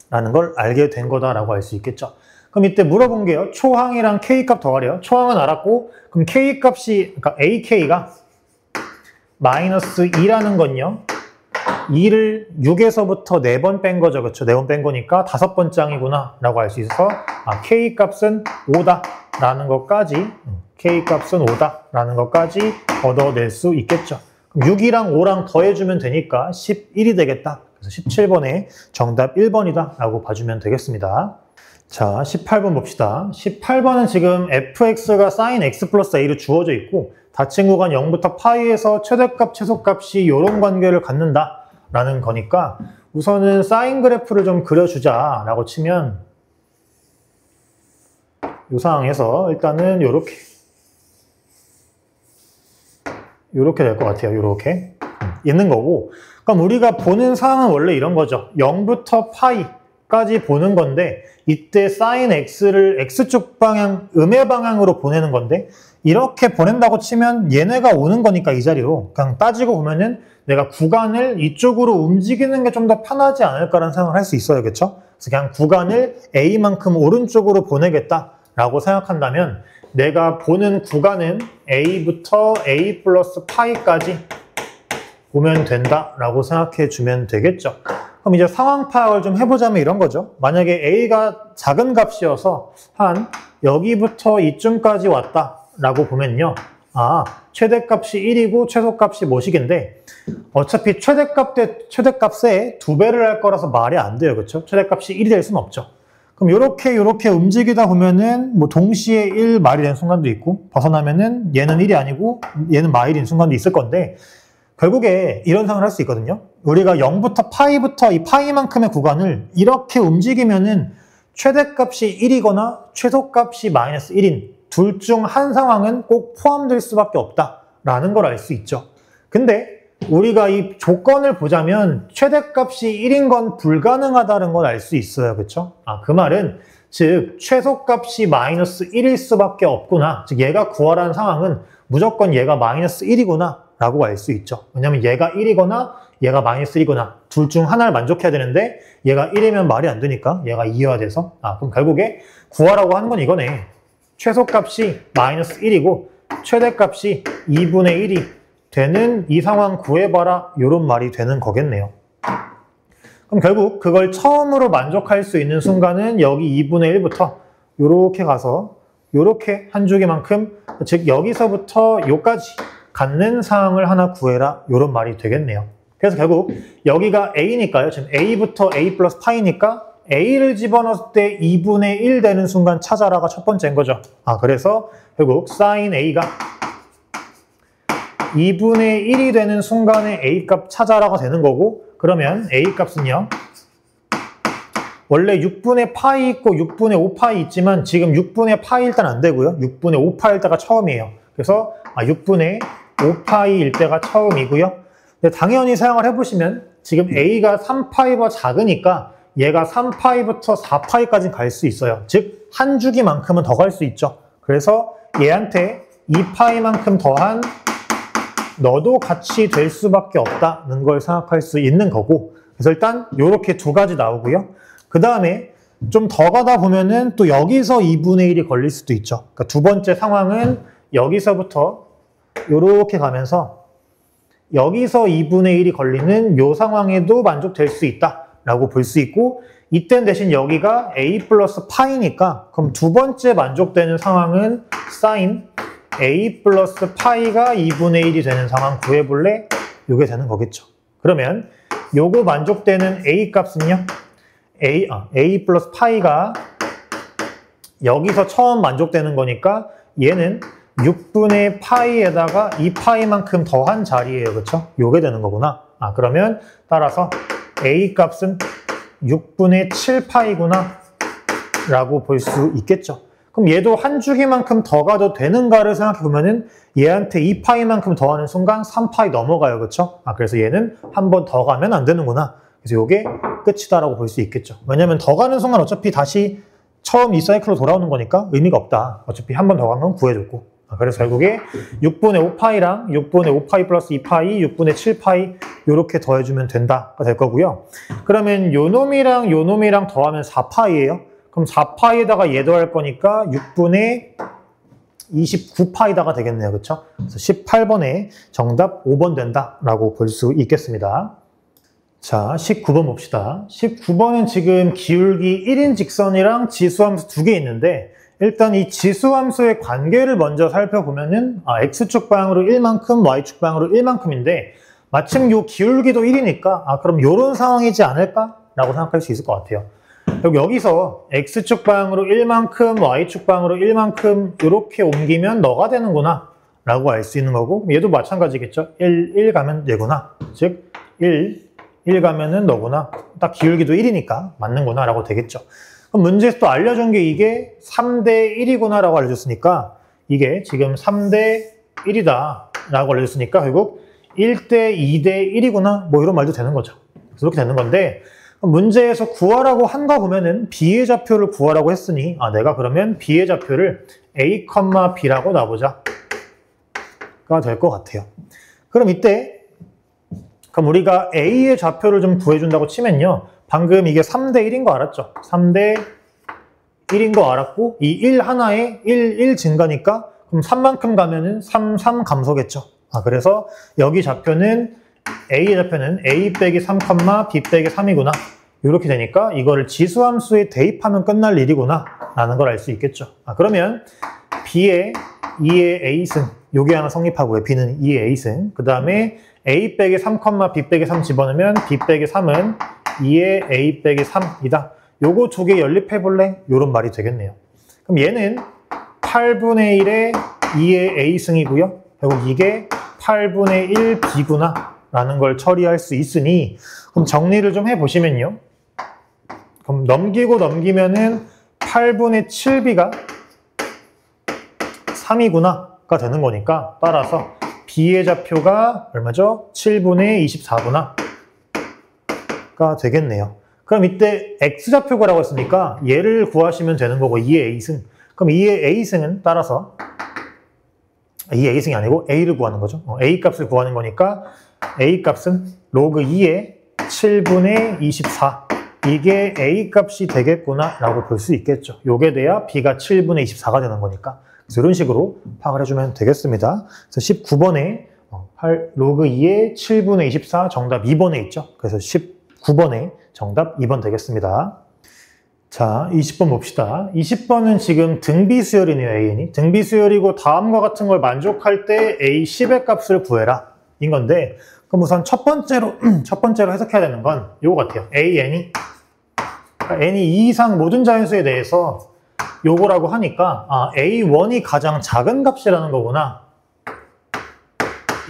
라는 걸 알게 된 거다라고 알 수 있겠죠. 그럼 이때 물어본 게요. 초항이랑 k값 더하래요. 초항은 알았고, 그럼 k값이, 그러니까 ak가 마이너스 2라는 건요. 2를 6에서부터 4번 뺀 거죠. 그렇죠? 4번 뺀 거니까 5번째 항이구나 라고 알 수 있어서 k값은 5다 라는 것까지, k값은 5다 라는 것까지 얻어낼 수 있겠죠. 그럼 6이랑 5랑 더해주면 되니까 11이 되겠다. 그래서 17번에 정답 1번이다 라고 봐주면 되겠습니다. 자, 18번 봅시다. 18번은 지금 fx가 sin x 플러스 a로 주어져 있고, 닫힌 구간 0부터 파이에서 최대값, 최소값이 이런 관계를 갖는다 라는 거니까 우선은 사인 그래프를 좀 그려주자 라고 치면, 이 상황에서 일단은 요렇게 될 것 같아요. 요렇게 있는 거고, 그럼 우리가 보는 상황은 원래 이런 거죠. 0부터 파이까지 보는 건데, 이때 sin x를 x축 방향, 음의 방향으로 보내는 건데, 이렇게 보낸다고 치면 얘네가 오는 거니까 이 자리로 그냥 따지고 보면은 내가 구간을 이쪽으로 움직이는 게 좀 더 편하지 않을까라는 생각을 할 수 있어요. 그렇죠? 그래서 그냥 구간을 a만큼 오른쪽으로 보내겠다라고 생각한다면 내가 보는 구간은 a부터 a 플러스 파이까지 보면 된다라고 생각해 주면 되겠죠. 그럼 이제 상황 파악을 좀 해보자면 이런 거죠. 만약에 a가 작은 값이어서 한 여기부터 이쯤까지 왔다 라고 보면요. 최대값이 1이고 최소값이 뭐식인데, 어차피 최대값에 2배를 할 거라서 말이 안 돼요. 그렇죠? 최대값이 1이 될 수는 없죠. 그럼 요렇게 움직이다 보면은 뭐 동시에 1 말이 되는 순간도 있고, 벗어나면은 얘는 1이 아니고 얘는 마일인 순간도 있을 건데, 결국에 이런 상황을 할 수 있거든요. 우리가 0부터 파이부터 이 파이만큼의 구간을 이렇게 움직이면은 최대값이 1이거나 최소값이 마이너스 1인 둘 중 한 상황은 꼭 포함될 수밖에 없다라는 걸 알 수 있죠. 근데 우리가 이 조건을 보자면 최대값이 1인 건 불가능하다는 걸 알 수 있어요. 그렇죠? 그 말은 즉 최소값이 마이너스 1일 수밖에 없구나. 즉 얘가 구하라는 상황은 무조건 얘가 마이너스 1이구나 라고 알 수 있죠. 왜냐면 얘가 1이거나 얘가 마이너스 1이거나 둘 중 하나를 만족해야 되는데 얘가 1이면 말이 안 되니까 얘가 2여야 돼서, 그럼 결국에 구하라고 하는 건 이거네. 최소값이 마이너스 1이고 최대값이 2분의 1이 되는 이 상황 구해봐라, 이런 말이 되는 거겠네요. 그럼 결국 그걸 처음으로 만족할 수 있는 순간은 여기 2분의 1부터 이렇게 가서 이렇게 한 주기만큼, 즉 여기서부터 요까지 갖는 상황을 하나 구해라, 이런 말이 되겠네요. 그래서 결국 여기가 A니까요. 지금 A부터 A 플러스 파이니까 A를 집어넣을 때 2분의 1 되는 순간 찾아라가 첫 번째인 거죠. 그래서 결국 sin A가 2분의 1이 되는 순간에 A 값 찾아라가 되는 거고, 그러면 A 값은요. 원래 6분의 파이 있고 6분의 5파이 있지만 지금 6분의 파이 일단 안 되고요. 6분의 5파일 때가 처음이에요. 그래서 6분의 5파이일 때가 처음이고요. 근데 당연히 사용을 해보시면 지금 A가 3파이보다 작으니까 얘가 3파이부터 4파이까지 갈 수 있어요. 즉, 한 주기만큼은 더 갈 수 있죠. 그래서 얘한테 2파이만큼 더한 너도 같이 될 수밖에 없다는 걸 생각할 수 있는 거고, 그래서 일단 이렇게 두 가지 나오고요. 그 다음에 좀 더 가다 보면은 또 여기서 2분의 1이 걸릴 수도 있죠. 그러니까 두 번째 상황은 여기서부터 이렇게 가면서 여기서 2분의 1이 걸리는 이 상황에도 만족될 수 있다라고 볼 수 있고, 이땐 대신 여기가 A 플러스 파이니까 그럼 두 번째 만족되는 상황은 sin A 플러스 파이가 2분의 1이 되는 상황 구해볼래? 이게 되는 거겠죠. 그러면 요거 만족되는 A 값은요? A 플러스 파이가 여기서 처음 만족되는 거니까 얘는 6분의 파이에다가 2파이만큼 더한 자리예요. 그렇죠? 요게 되는 거구나. 그러면 따라서 A 값은 6분의 7파이구나 라고 볼 수 있겠죠. 그럼 얘도 한 주기만큼 더 가도 되는가를 생각해 보면은 얘한테 2파이만큼 더하는 순간 3파이 넘어가요. 그렇죠? 그래서 얘는 한 번 더 가면 안 되는구나. 그래서 요게 끝이다라고 볼 수 있겠죠. 왜냐면 더 가는 순간 어차피 다시 처음 이 사이클로 돌아오는 거니까 의미가 없다. 어차피 한 번 더 가면 구해줬고. 그래서 결국에 6분의 5파이랑 6분의 5파이 플러스 2파이, 6분의 7파이 이렇게 더해주면 된다가 될 거고요. 그러면 요 놈이랑 더하면 4파이예요. 그럼 4파이에다가 얘 더할 거니까 6분의 29파이다가 되겠네요. 그렇죠? 그래서 18번에 정답 5번 된다라고 볼 수 있겠습니다. 자, 19번 봅시다. 19번은 지금 기울기 1인 직선이랑 지수함수 두 개 있는데, 일단 이 지수함수의 관계를 먼저 살펴보면은 X축 방향으로 1만큼, Y축 방향으로 1만큼인데 마침 요 기울기도 1이니까 그럼 요런 상황이지 않을까라고 생각할 수 있을 것 같아요. 여기서 X축 방향으로 1만큼, Y축 방향으로 1만큼 이렇게 옮기면 너가 되는구나 라고 알 수 있는 거고, 얘도 마찬가지겠죠. 1 가면 얘구나. 즉 1 가면은 너구나. 딱 기울기도 1이니까 맞는구나 라고 되겠죠. 그럼 문제에서 또 알려준 게 이게 3대 1이구나 라고 알려줬으니까 이게 지금 3대 1이다 라고 알려줬으니까 결국 1대 2대 1이구나 뭐 이런 말도 되는 거죠. 그래서 이렇게 되는 건데, 문제에서 구하라고 한 거 보면은 B의 좌표를 구하라고 했으니 내가 그러면 B의 좌표를 A, B라고 놔보자 가 될 것 같아요. 그럼 이때 그럼 우리가 A의 좌표를 좀 구해준다고 치면요. 방금 이게 3대 1인 거 알았죠? 3대 1인 거 알았고 이 1 하나에 1 증가니까 그럼 3만큼 가면은 3 감소겠죠. 그래서 여기 좌표는 A의 좌표는 A 빼기 3, B 빼기 3이구나. 이렇게 되니까 이거를 지수함수에 대입하면 끝날 일이구나 라는 걸 알 수 있겠죠. 그러면 B의 2의 A승 요게 하나 성립하고요. B는 2의 A승. 그 다음에 A 빼기 3, B 빼기 3 집어넣으면 B 빼기 3은 2의 A 빼기 3이다. 요거 두 개 연립해볼래? 요런 말이 되겠네요. 그럼 얘는 8분의 1의 2의 A승이고요. 결국 이게 8분의 1 B구나 라는 걸 처리할 수 있으니, 그럼 정리를 좀 해보시면요. 그럼 넘기면은 8분의 7B가 3이구나가 되는 거니까 따라서 B의 좌표가 얼마죠? 7분의 24구나 가 되겠네요. 그럼 이때 X좌표 구하라고 했으니까 얘를 구하시면 되는 거고 2의 A승. 그럼 2의 A승은 따라서 2의 A승이 아니고 A를 구하는 거죠. A 값을 구하는 거니까 A 값은 로그 2의 7분의 24. 이게 A 값이 되겠구나 라고 볼 수 있겠죠. 요게 돼야 B가 7분의 24가 되는 거니까. 그래서 이런 식으로 파악을 해주면 되겠습니다. 그래서 19번에 로그 2의 7분의 24 정답 2번에 있죠. 그래서 19번에 정답 2번 되겠습니다. 자, 20번 봅시다. 20번은 지금 등비수열이네요, An이. 등비수열이고 다음과 같은 걸 만족할 때 A10의 값을 구해라 인 건데, 그럼 우선 첫 번째로 해석해야 되는 건 요거 같아요. AN이 그러니까 n이 2 이상 모든 자연수에 대해서 요거라고 하니까 A1이 가장 작은 값이라는 거구나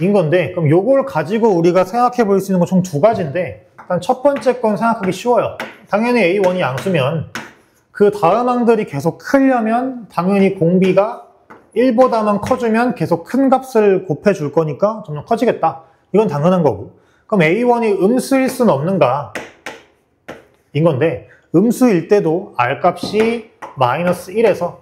인 건데, 그럼 요걸 가지고 우리가 생각해 볼 수 있는 건 총 두 가지인데, 일단 첫 번째 건 생각하기 쉬워요. 당연히 A1이 양수면 그 다음 항들이 계속 크려면 당연히 공비가 1보다만 커지면 계속 큰 값을 곱해줄 거니까 점점 커지겠다. 이건 당연한 거고. 그럼 A1이 음수일 수는 없는가? 인 건데, 음수일 때도 R 값이 마이너스 1에서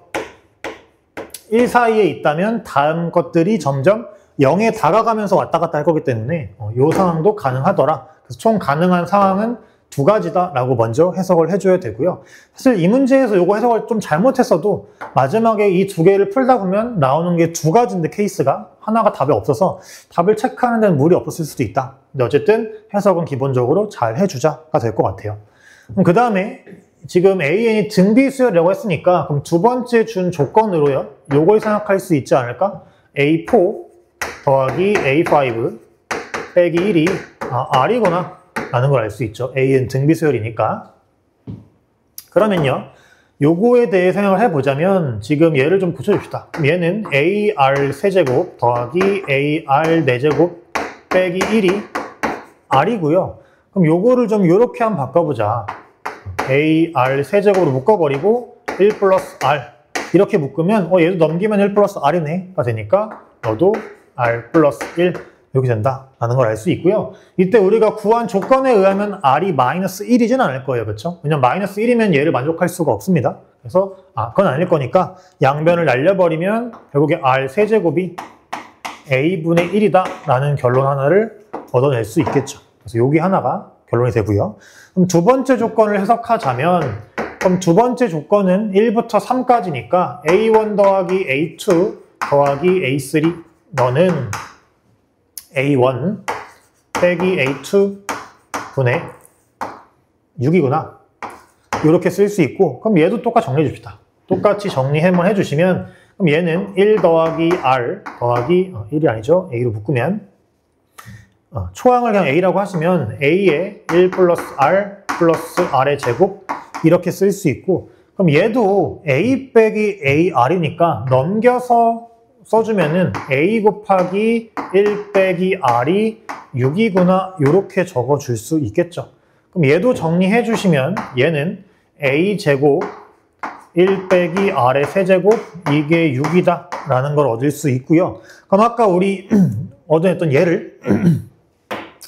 1 사이에 있다면 다음 것들이 점점 0에 다가가면서 왔다 갔다 할 거기 때문에 이 상황도 가능하더라. 그래서 총 가능한 상황은 두 가지다라고 먼저 해석을 해줘야 되고요. 사실 이 문제에서 이거 해석을 좀 잘못했어도 마지막에 이 두 개를 풀다 보면 나오는 게 두 가지인데 케이스가 하나가 답이 없어서 답을 체크하는 데는 무리 없었을 수도 있다. 근데 어쨌든 해석은 기본적으로 잘 해주자가 될 것 같아요. 그럼 그 다음에 지금 AN이 등비수열이라고 했으니까 그럼 두 번째 준 조건으로요. 요걸 생각할 수 있지 않을까? A4 더하기 A5 빼기 1이 R이구나 라는 걸 알 수 있죠. AN 등비수열이니까. 그러면요. 요거에 대해 생각을 해보자면 지금 얘를 좀 붙여줍시다. 얘는 AR 세제곱 더하기 AR 4제곱 빼기 1이 R이고요. 그럼 요거를 좀 요렇게 한번 바꿔보자. AR 세제곱으로 묶어버리고 1 플러스 R 이렇게 묶으면 얘도 넘기면 1 플러스 R이네가 되니까 너도 R 플러스 1 이렇게 된다라는 걸 알 수 있고요. 이때 우리가 구한 조건에 의하면 R이 마이너스 1이진 않을 거예요. 그렇죠? 왜냐면 마이너스 1이면 얘를 만족할 수가 없습니다. 그래서 그건 아닐 거니까 양변을 날려버리면 결국에 R 세제곱이 A분의 1이다 라는 결론 하나를 얻어낼 수 있겠죠. 그래서 여기 하나가 결론이 되고요. 그럼 두 번째 조건을 해석하자면 그럼 두 번째 조건은 1부터 3까지니까 A1 더하기 A2 더하기 A3 너는 A1 빼기 A2 분의 6이구나. 이렇게 쓸 수 있고 그럼 얘도 똑같이 정리해 줍시다. 똑같이 정리 한번 해주시면 그럼 얘는 1 더하기 R 더하기 1이 아니죠. A로 묶으면 초항을 그냥 A라고 하시면 A에 1 플러스 R 플러스 R의 제곱 이렇게 쓸 수 있고 그럼 얘도 A 빼기 AR이니까 넘겨서 써주면은 A 곱하기 1 빼기 R이 6이구나 이렇게 적어줄 수 있겠죠. 그럼 얘도 정리해 주시면 얘는 A 제곱 1 빼기 R의 세제곱 이게 6이다 라는 걸 얻을 수 있고요. 그럼 아까 우리 얻어냈던 얘를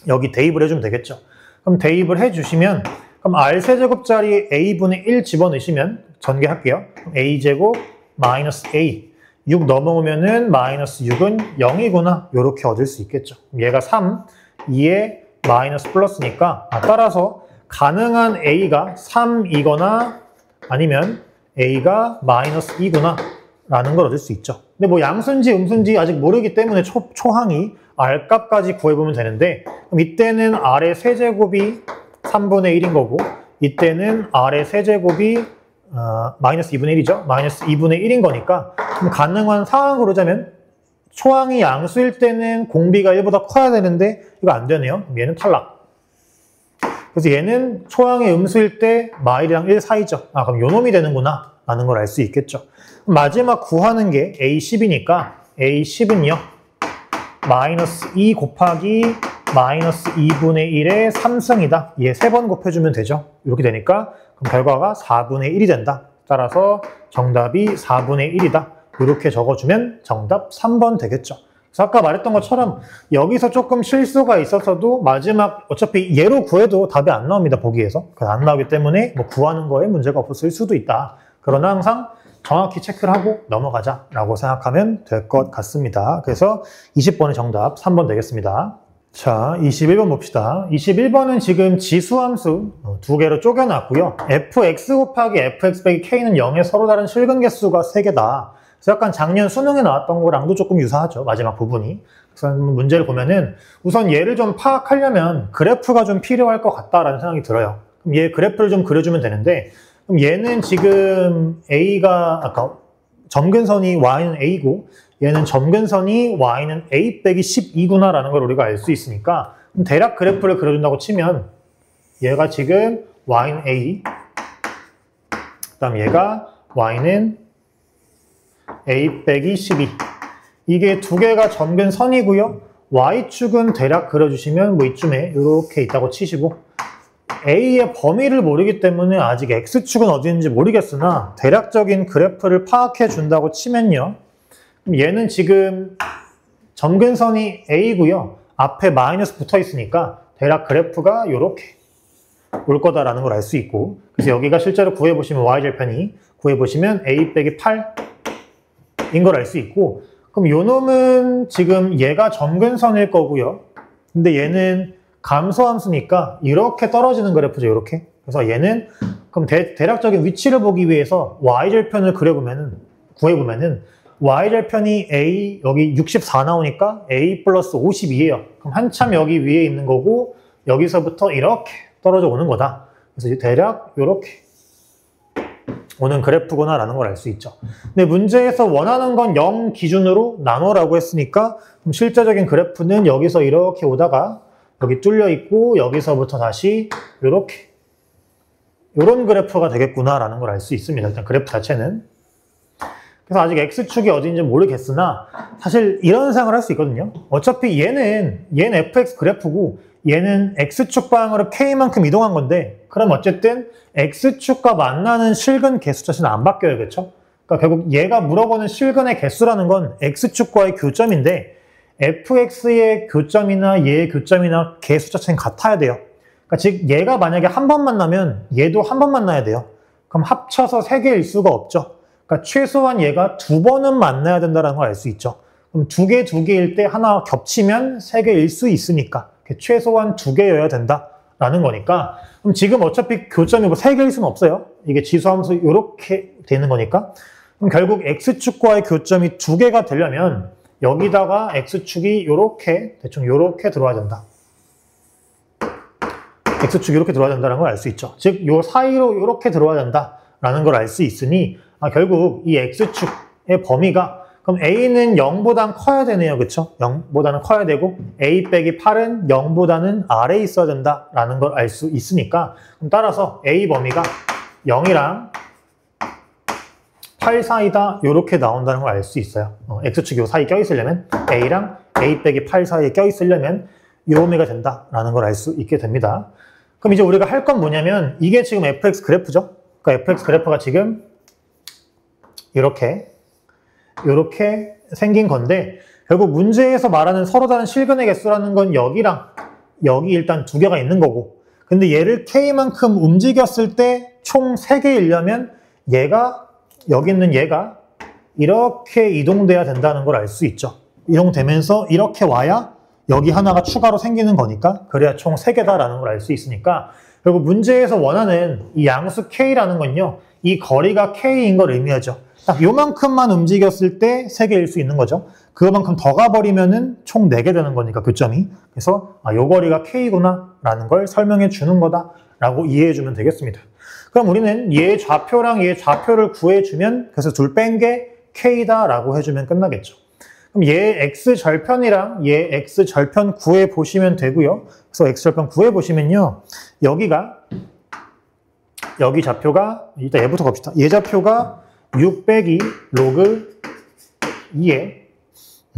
여기 대입을 해주면 되겠죠. 그럼 대입을 해주시면 그럼 R 세제곱짜리 A분의 1 집어넣으시면 전개할게요. A제곱 마이너스 A 6 넘어오면은 마이너스 6은 0이구나 이렇게 얻을 수 있겠죠. 얘가 3, 2에 마이너스 플러스니까 따라서 가능한 A가 3이거나 아니면 A가 마이너스 2구나 라는 걸 얻을 수 있죠. 근데 뭐 양수인지 음수인지 아직 모르기 때문에 초항이 R값까지 구해보면 되는데 그럼 이때는 R의 세제곱이 3분의 1인 거고 이때는 R의 세제곱이 마이너스 2분의 1이죠. 마이너스 2분의 1인 거니까 그럼 가능한 상황으로 자면 초항이 양수일 때는 공비가 1보다 커야 되는데 이거 안 되네요. 얘는 탈락. 그래서 얘는 초항이 음수일 때 마일이랑 1 사이죠. 그럼 요놈이 되는구나 라는 걸 알 수 있겠죠. 마지막 구하는 게 A10이니까 A10은요. 마이너스 2 곱하기 마이너스 2분의 1의 3승이다. 얘 3번 곱해주면 되죠. 이렇게 되니까 그럼 결과가 4분의 1이 된다. 따라서 정답이 4분의 1이다. 이렇게 적어주면 정답 3번 되겠죠. 그래서 아까 말했던 것처럼 여기서 조금 실수가 있었어도 마지막 어차피 얘로 구해도 답이 안 나옵니다. 보기에서. 안 나오기 때문에 뭐 구하는 거에 문제가 없었을 수도 있다. 그러나 항상 정확히 체크를 하고 넘어가자라고 생각하면 될 것 같습니다. 그래서 20번의 정답 3번 되겠습니다. 자, 21번 봅시다. 21번은 지금 지수함수 두 개로 쪼개놨고요. fx 곱하기 fx 빼기 k는 0의 서로 다른 실근 개수가 3개다. 그래서 약간 작년 수능에 나왔던 거랑도 조금 유사하죠. 마지막 부분이. 그래서 문제를 보면은 우선 얘를 좀 파악하려면 그래프가 좀 필요할 것 같다라는 생각이 들어요. 그럼 얘 그래프를 좀 그려주면 되는데 그럼 얘는 지금 A가 아까 점근선이 Y는 A고 얘는 점근선이 Y는 A 빼기 12구나 라는 걸 우리가 알 수 있으니까 대략 그래프를 그려준다고 치면 얘가 지금 y는 a, 그 다음 얘가 y는 a 빼기 12. 이게 두 개가 점근 선이고요. y축은 대략 그려주시면 뭐 이쯤에 이렇게 있다고 치시고, a의 범위를 모르기 때문에 아직 x축은 어디 있는지 모르겠으나 대략적인 그래프를 파악해 준다고 치면요. 그럼 얘는 지금 점근선이 a고요. 앞에 마이너스 붙어 있으니까 대략 그래프가 이렇게 올 거다라는 걸 알 수 있고, 그래서 여기가 실제로 구해보시면 y절편이 구해보시면 a 빼기 8인 걸 알 수 있고, 그럼 요 놈은 지금 얘가 점근선일 거고요. 근데 얘는 감소함수니까 이렇게 떨어지는 그래프죠, 이렇게. 그래서 얘는 그럼 대략적인 위치를 보기 위해서 y절편을 구해보면은 y절편이 a, 여기 64 나오니까 a 플러스 52예요. 그럼 한참 여기 위에 있는 거고 여기서부터 이렇게 떨어져 오는 거다. 그래서 대략 이렇게 오는 그래프구나 라는 걸 알 수 있죠. 근데 문제에서 원하는 건 0 기준으로 나눠라고 했으니까 그럼 실제적인 그래프는 여기서 이렇게 오다가 여기 뚫려 있고 여기서부터 다시 이렇게 이런 그래프가 되겠구나 라는 걸 알 수 있습니다. 일단 그래프 자체는. 그래서 아직 x축이 어딘지 모르겠으나 사실 이런 생각을 할 수 있거든요. 어차피 얘는 fx 그래프고 얘는 x축 방향으로 k만큼 이동한 건데, 그럼 어쨌든 x축과 만나는 실근 개수 자체는 안 바뀌어요. 그렇죠? 그러니까 결국 얘가 물어보는 실근의 개수라는 건 x축과의 교점인데 fx의 교점이나 얘의 교점이나 개수 자체는 같아야 돼요. 그러니까 즉 얘가 만약에 한 번 만나면 얘도 한 번 만나야 돼요. 그럼 합쳐서 3개일 수가 없죠. 그러니까 최소한 얘가 2번은 만나야 된다는 걸 알 수 있죠. 그럼 2개일 때 하나 겹치면 3개일 수 있으니까 최소한 2개여야 된다라는 거니까, 그럼 지금 어차피 교점이 뭐 3개일 수는 없어요. 이게 지수함수 이렇게 되는 거니까. 그럼 결국 x축과의 교점이 2개가 되려면 여기다가 x축이 이렇게 대충 이렇게 들어와야 된다. x축이 이렇게 들어와야 된다는 걸 알 수 있죠. 즉 요 사이로 이렇게 들어와야 된다라는 걸 알 수 있으니 결국 이 x축의 범위가, 그럼 a는 0보단 커야 되네요. 그쵸? 0보다는 커야 되고 a 빼기 8은 0보다는 아래에 있어야 된다라는 걸 알 수 있으니까, 그럼 따라서 a 범위가 0이랑 8 사이다 이렇게 나온다는 걸 알 수 있어요. x축이 요 사이 껴있으려면 a랑 a 빼기 8 사이에 껴있으려면 이 범위가 된다라는 걸 알 수 있게 됩니다. 그럼 이제 우리가 할 건 뭐냐면 이게 지금 fx 그래프죠. 그러니까 fx 그래프가 지금 이렇게 생긴 건데, 결국 문제에서 말하는 서로 다른 실근의 개수라는 건 여기랑 여기 일단 2개가 있는 거고, 근데 얘를 k만큼 움직였을 때 총 3개이려면 얘가 여기 있는 얘가 이렇게 이동돼야 된다는 걸 알 수 있죠. 이동되면서 이렇게 와야 여기 하나가 추가로 생기는 거니까, 그래야 총 3개다라는 걸 알 수 있으니까, 결국 문제에서 원하는 이 양수 k라는 건요, 이 거리가 k인 걸 의미하죠. 딱 요만큼만 움직였을 때 3개일 수 있는 거죠. 그거만큼 더 가버리면은 총 4개 되는 거니까 교점이. 그래서 요 거리가 k구나 라는 걸 설명해 주는 거다 라고 이해해 주면 되겠습니다. 그럼 우리는 얘 좌표랑 얘 좌표를 구해주면, 그래서 둘 뺀 게 k다 라고 해주면 끝나겠죠. 그럼 얘 x절편이랑 얘 x절편 구해보시면 되고요. 그래서 x절편 구해보시면요, 여기 좌표가, 일단 얘부터 갑시다. 얘 좌표가 6 빼기 로그 2에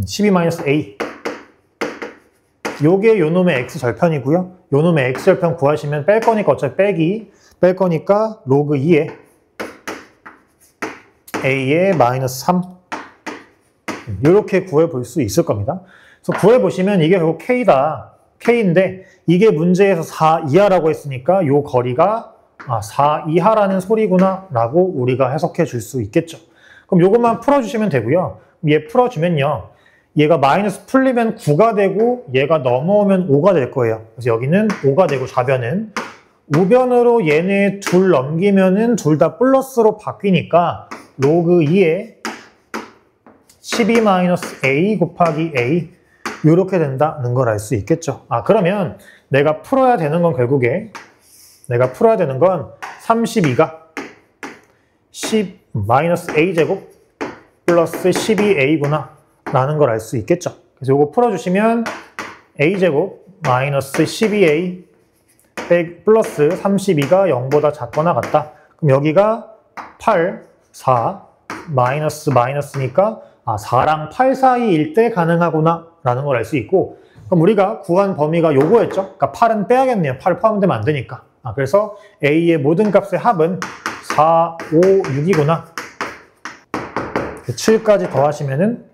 12-a. 요게 요 놈의 x절편이고요. 요 놈의 x절편 구하시면 뺄 거니까 어차피 뺄 거니까 로그 2에 a의 마이너스 3. 이렇게 구해볼 수 있을 겁니다. 그래서 구해보시면 이게 결국 k다. k인데 이게 문제에서 4 이하라고 했으니까 요 거리가 4 이하라는 소리구나 라고 우리가 해석해 줄 수 있겠죠. 그럼 요것만 풀어주시면 되고요. 얘 풀어주면요, 얘가 마이너스 풀리면 9가 되고 얘가 넘어오면 5가 될 거예요. 그래서 여기는 5가 되고 좌변은 우변으로 얘네 둘 넘기면은 둘 다 플러스로 바뀌니까 로그 2에 12-a 곱하기 a 이렇게 된다는 걸 알 수 있겠죠. 그러면 내가 풀어야 되는 건 결국에 32가 10-a제곱 플러스 12a구나 라는 걸 알 수 있겠죠. 그래서 이거 풀어주시면 a제곱 마이너스 12a 플러스 32가 0보다 작거나 같다. 그럼 여기가 8, 4, 마이너스니까 4랑 8 사이일 때 가능하구나 라는 걸 알 수 있고, 그럼 우리가 구한 범위가 요거였죠. 그러니까 8은 빼야겠네요. 8 포함되면 안 되니까. 그래서 a의 모든 값의 합은 4, 5, 6이구나. 7까지 더하시면은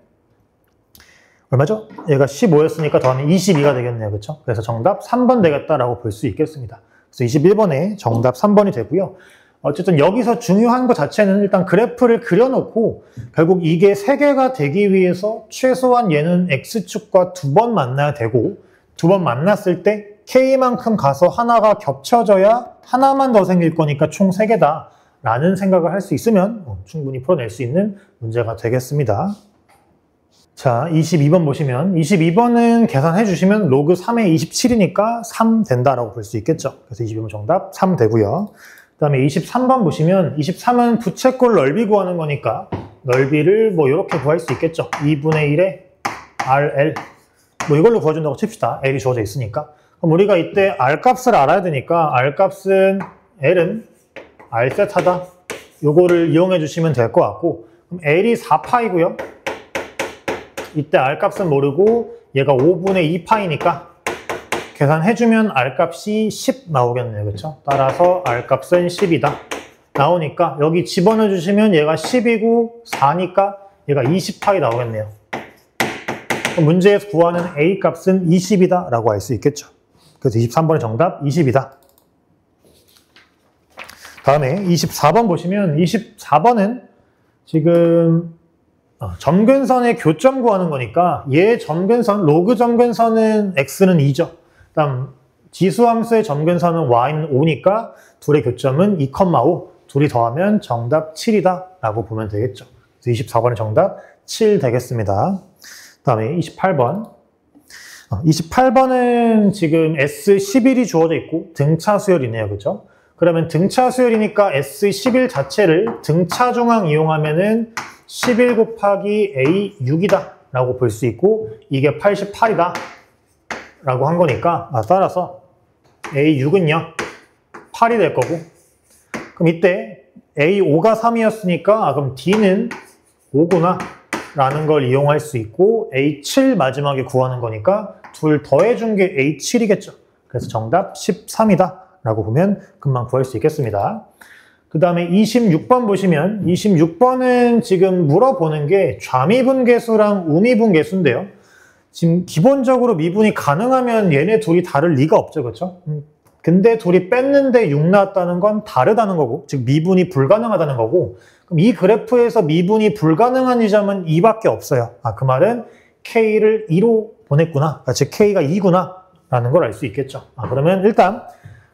얼마죠? 얘가 15였으니까 더하면 22가 되겠네요. 그렇죠? 그래서 정답 3번 되겠다라고 볼 수 있겠습니다. 그래서 21번에 정답 3번이 되고요. 어쨌든 여기서 중요한 것 자체는 일단 그래프를 그려놓고 결국 이게 3개가 되기 위해서 최소한 얘는 X축과 2번 만나야 되고, 2번 만났을 때 K만큼 가서 하나가 겹쳐져야 하나만 더 생길 거니까 총 3개다 라는 생각을 할 수 있으면 충분히 풀어낼 수 있는 문제가 되겠습니다. 자, 22번 보시면 22번은 계산해 주시면 로그 3의 27이니까 3 된다라고 볼 수 있겠죠. 그래서 22번 정답 3 되고요. 그 다음에 23번 보시면 23은 부채꼴 넓이 구하는 거니까 넓이를 뭐 이렇게 구할 수 있겠죠. 2분의 1에 RL 뭐 이걸로 구해준다고 칩시다. L이 주어져 있으니까. 그럼 우리가 이때 R 값을 알아야 되니까 R 값은 L은 R 세타다. 요거를 이용해 주시면 될 것 같고, 그럼 L이 4파이고요. 이때 R 값은 모르고 얘가 5분의 2파이니까 계산해주면 R 값이 10 나오겠네요. 그렇죠? 따라서 R 값은 10이다. 나오니까 여기 집어넣어 주시면 얘가 10이고 4니까 얘가 20파이 나오겠네요. 문제에서 구하는 A 값은 20이다 라고 알 수 있겠죠. 그래서 23번의 정답 20이다. 다음에 24번 보시면 24번은 지금 점근선의 교점 구하는 거니까 얘 점근선, 로그 점근선은 x는 2죠. 그다음 지수함수의 점근선은 y는 5니까 둘의 교점은 2,5. 둘이 더하면 정답 7이다 라고 보면 되겠죠. 그래서 24번의 정답 7 되겠습니다. 다음에 28번. 28번은 지금 S11이 주어져 있고 등차 수열이네요. 그죠? 그러면 등차 수열이니까 S11 자체를 등차 중앙 이용하면은 11 곱하기 A6이다 라고 볼 수 있고, 이게 88이다 라고 한 거니까 따라서 A6은요 8이 될 거고, 그럼 이때 A5가 3이었으니까 그럼 D는 5구나 라는 걸 이용할 수 있고, A7 마지막에 구하는 거니까 둘 더해준 게 A7이겠죠. 그래서 정답 13이다 라고 보면 금방 구할 수 있겠습니다. 그 다음에 26번 보시면 26번은 지금 물어보는 게 좌미분계수랑 우미분계수인데요. 지금 기본적으로 미분이 가능하면 얘네 둘이 다를 리가 없죠. 그렇죠? 근데 둘이 뺐는데 6 나왔다는 건 다르다는 거고, 즉 미분이 불가능하다는 거고, 그럼 이 그래프에서 미분이 불가능한 지점은 2밖에 없어요. 그 말은 K를 2로 보냈구나. 즉 K가 2구나 라는 걸 알 수 있겠죠. 그러면 일단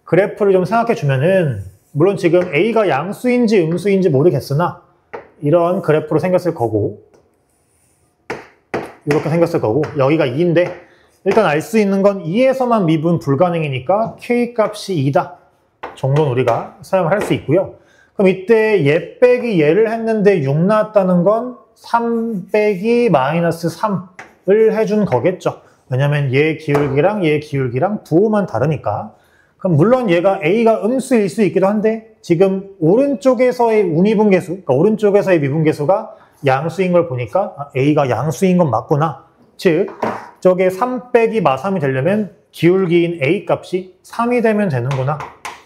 그래프를 좀 생각해 주면은, 물론 지금 A가 양수인지 음수인지 모르겠으나 이런 그래프로 생겼을 거고, 이렇게 생겼을 거고, 여기가 2인데 일단 알 수 있는 건 2에서만 미분 불가능이니까 K 값이 2다 정도는 우리가 사용할 수 있고요. 그럼 이때 얘 빼기 얘를 했는데 6 나왔다는 건 3 빼기 마이너스 3을 해준 거겠죠. 왜냐면 얘 기울기랑 얘 기울기랑 부호만 다르니까. 그럼 물론 얘가 A가 음수일 수 있기도 한데, 지금 오른쪽에서의 우미분계수, 그러니까 오른쪽에서의 미분계수가 양수인 걸 보니까 A가 양수인 건 맞구나. 즉 저게 3 빼기 마3이 되려면 기울기인 A 값이 3이 되면 되는구나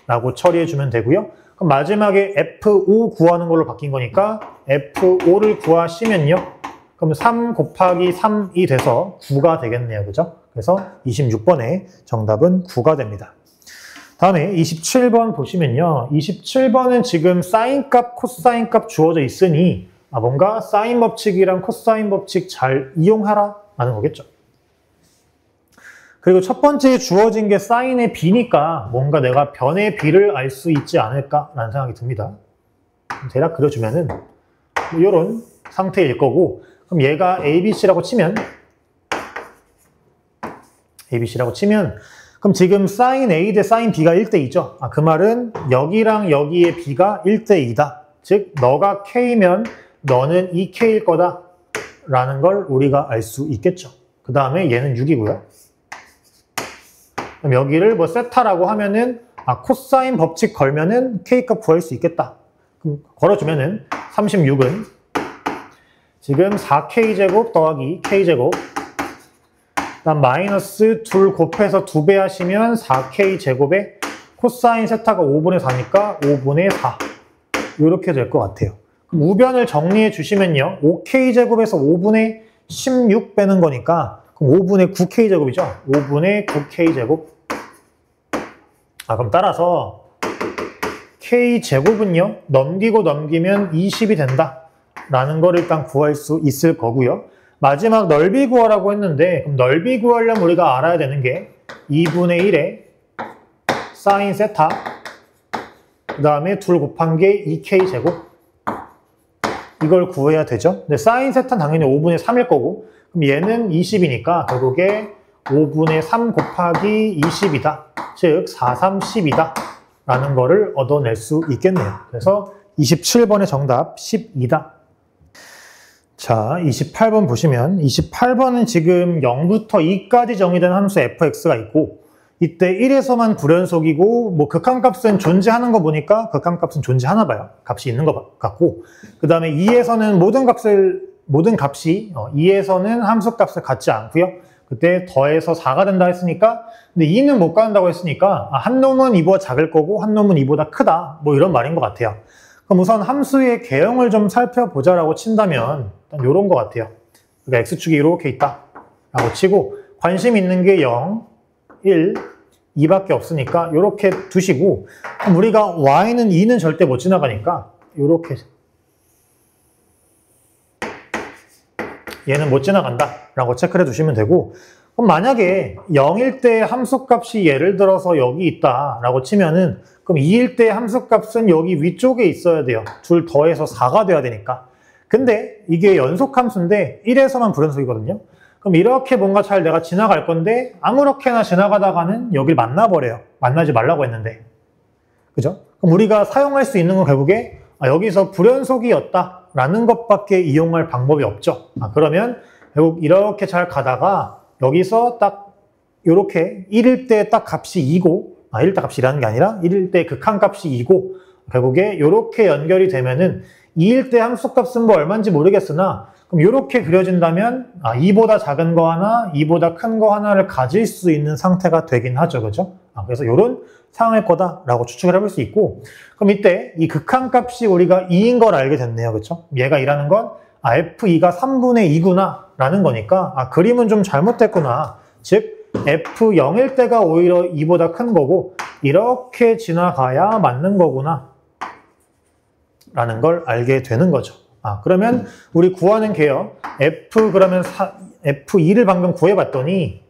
라고 처리해 주면 되고요. 그럼 마지막에 F5 구하는 걸로 바뀐 거니까 F5를 구하시면요, 그럼 3 곱하기 3이 돼서 9가 되겠네요. 그죠? 그래서 26번의 정답은 9가 됩니다. 다음에 27번 보시면요. 27번은 지금 사인 값, 코사인 값 주어져 있으니 뭔가 사인 법칙이랑 코사인 법칙 잘 이용하라 라는 거겠죠. 그리고 첫 번째 주어진 게 사인의 B니까 뭔가 내가 변의 B를 알 수 있지 않을까라는 생각이 듭니다. 대략 그려주면은 이런 상태일 거고, 그럼 얘가 ABC라고 치면 그럼 지금 사인 A 대 사인 B가 1대2죠. 그 말은 여기랑 여기의 B가 1대2다. 즉 너가 K면 너는 2K일 거다 라는 걸 우리가 알 수 있겠죠. 그 다음에 얘는 6이고요. 그럼 여기를 뭐 세타라고 하면은 코사인 법칙 걸면은 K값 구할 수 있겠다. 그럼 걸어주면은 36은 지금 4K제곱 더하기 K제곱 그다음 마이너스 둘 곱해서 2배 하시면 4K제곱에 코사인 세타가 5분의 4니까 5분의 4 이렇게 될 것 같아요. 그럼 우변을 정리해 주시면요. 5K제곱에서 5분의 16 빼는 거니까 그럼 5분의 9K제곱이죠. 5분의 9K제곱 그럼 따라서 K제곱은요. 넘기고 넘기면 20이 된다 라는 걸 일단 구할 수 있을 거고요. 마지막 넓이 구하라고 했는데 그럼 넓이 구하려면 우리가 알아야 되는 게 2분의 1에 사인 세타 그 다음에 둘 곱한 게 2K제곱 이걸 구해야 되죠. 근데 사인 세타는 당연히 5분의 3일 거고 그럼 얘는 20이니까 결국에 5분의 3 곱하기 20이다. 즉 4, 3, 10이다 라는 거를 얻어낼 수 있겠네요. 그래서 27번의 정답 12다. 자, 28번 보시면 28번은 지금 0부터 2까지 정의된 함수 fx가 있고 이때 1에서만 불연속이고 뭐 극한값은 존재하는 거 보니까 극한값은 존재하나 봐요. 값이 있는 것 같고 그 다음에 2에서는 모든 값이 2에서는 함수값을 갖지 않고요. 그때 더해서 4가 된다 했으니까 근데 2는 못 갖는다고 했으니까 한 놈은 2보다 작을 거고 한 놈은 2보다 크다 뭐 이런 말인 것 같아요. 그럼 우선 함수의 개형을 좀 살펴보자라고 친다면 일단 이런 것 같아요. 그러니까 x축이 이렇게 있다 라고 치고 관심 있는 게 0, 1, 2밖에 없으니까 이렇게 두시고 그럼 우리가 y는 2는 절대 못 지나가니까 이렇게 얘는 못 지나간다 라고 체크를 해두시면 되고 그럼 만약에 0일 때 함수값이 예를 들어서 여기 있다 라고 치면은 그럼 2일 때 함수값은 여기 위쪽에 있어야 돼요. 둘 더해서 4가 돼야 되니까. 근데 이게 연속함수인데 1에서만 불연속이거든요. 그럼 이렇게 뭔가 잘 내가 지나갈 건데 아무렇게나 지나가다가는 여길 만나버려요. 만나지 말라고 했는데. 그죠? 그럼 우리가 사용할 수 있는 건 결국에 여기서 불연속이었다 라는 것밖에 이용할 방법이 없죠. 그러면 결국 이렇게 잘 가다가 여기서 딱 이렇게 1일 때 딱 값이 2고 1일 때 값이 2라는 게 아니라 1일 때 극한값이 2고 결국에 이렇게 연결이 되면은 2일 때 함수값은 뭐 얼마인지 모르겠으나 그럼 이렇게 그려진다면 2보다 작은 거 하나, 2보다 큰 거 하나를 가질 수 있는 상태가 되긴 하죠. 그죠? 그래서 이런 상황일 거다라고 추측을 해볼 수 있고 그럼 이때 이 극한값이 우리가 2인 걸 알게 됐네요. 그렇죠? 얘가 2라는 건 f2가 3분의 2구나 라는 거니까 그림은 좀 잘못됐구나. 즉 f0일 때가 오히려 2보다 큰 거고 이렇게 지나가야 맞는 거구나 라는 걸 알게 되는 거죠. 그러면 우리 구하는 게요. 그러면 f2를 방금 구해봤더니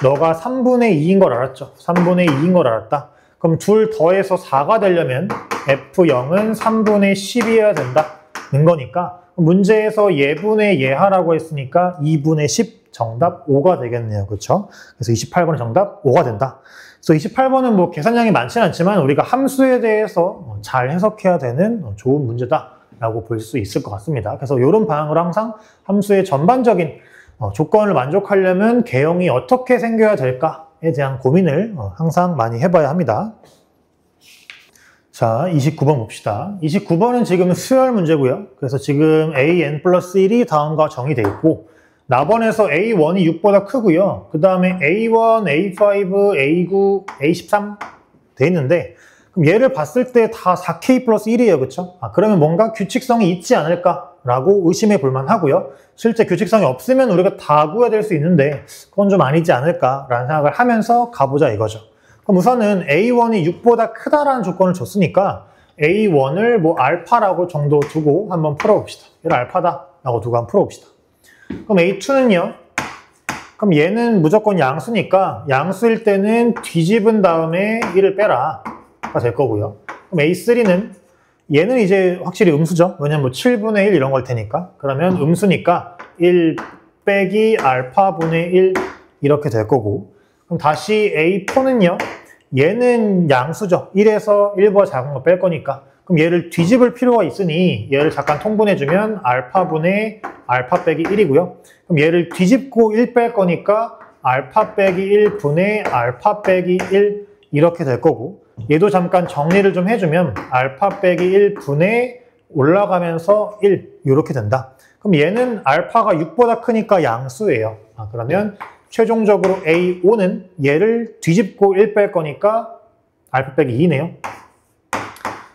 너가 3분의 2인 걸 알았죠. 3분의 2인 걸 알았다. 그럼 둘 더해서 4가 되려면 f0은 3분의 10이어야 된다는 거니까 문제에서 예분의 예하라고 했으니까 2분의 10 정답 5가 되겠네요. 그렇죠? 그래서 28번의 정답 5가 된다. 그래서 28번은 뭐 계산량이 많지는 않지만 우리가 함수에 대해서 잘 해석해야 되는 좋은 문제다라고 볼 수 있을 것 같습니다. 그래서 이런 방향으로 항상 함수의 전반적인 조건을 만족하려면 개형이 어떻게 생겨야 될까에 대한 고민을 항상 많이 해봐야 합니다. 자, 29번 봅시다. 29번은 지금 수열 문제고요. 그래서 지금 an 플러스 1이 다음과 정의되어 있고 나번에서 a1이 6보다 크고요. 그 다음에 a1, a5, a9, a13 돼 있는데 그럼 얘를 봤을 때 다 4k 플러스 1이에요. 그렇죠? 그러면 뭔가 규칙성이 있지 않을까라고 의심해 볼 만하고요. 실제 규칙성이 없으면 우리가 다 구해야 될 수 있는데 그건 좀 아니지 않을까라는 생각을 하면서 가보자 이거죠. 그럼 우선은 a1이 6보다 크다라는 조건을 줬으니까 a1을 뭐 알파라고 정도 두고 한번 풀어봅시다. 얘를 알파다라고 두고 한번 풀어봅시다. 그럼 a2는요. 그럼 얘는 무조건 양수니까 양수일 때는 뒤집은 다음에 1을 빼라가 될 거고요. 그럼 a3는 얘는 이제 확실히 음수죠. 왜냐면 뭐 7분의 1 이런 걸 테니까. 그러면 음수니까 1 빼기 알파분의 1 이렇게 될 거고. 그럼 다시 A4는요. 얘는 양수죠. 1에서 1보다 작은 거 뺄 거니까. 그럼 얘를 뒤집을 필요가 있으니 얘를 잠깐 통분해주면 알파분의 알파 빼기 1이고요. 그럼 얘를 뒤집고 1 뺄 거니까 알파 빼기 1분의 알파 빼기 1 이렇게 될 거고, 얘도 잠깐 정리를 좀 해주면 알파 빼기 1분의 올라가면서 1 이렇게 된다. 그럼 얘는 알파가 6보다 크니까 양수예요. 그러면 최종적으로 A5는 얘를 뒤집고 1 뺄 거니까 알파 빼기 2네요.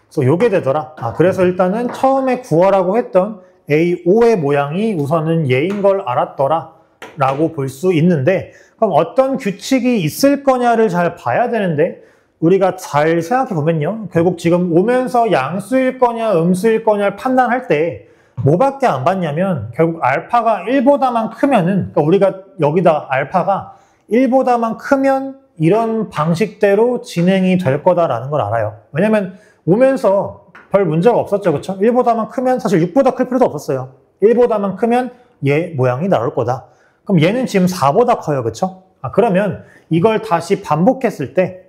그래서 요게 되더라. 그래서 일단은 처음에 구하라고 했던 A5의 모양이 우선은 얘인 걸 알았더라 라고 볼 수 있는데, 그럼 어떤 규칙이 있을 거냐를 잘 봐야 되는데, 우리가 잘 생각해 보면요, 결국 지금 오면서 양수일 거냐 음수일 거냐를 판단할 때 뭐밖에 안 봤냐면, 결국 알파가 1보다만 크면은, 그러니까 우리가 여기다 알파가 1보다만 크면 이런 방식대로 진행이 될 거다라는 걸 알아요. 왜냐면 오면서 별 문제가 없었죠, 그렇죠? 1보다만 크면 사실 6보다 클 필요도 없었어요. 1보다만 크면 얘 모양이 나올 거다. 그럼 얘는 지금 4보다 커요, 그렇죠? 그러면 이걸 다시 반복했을 때,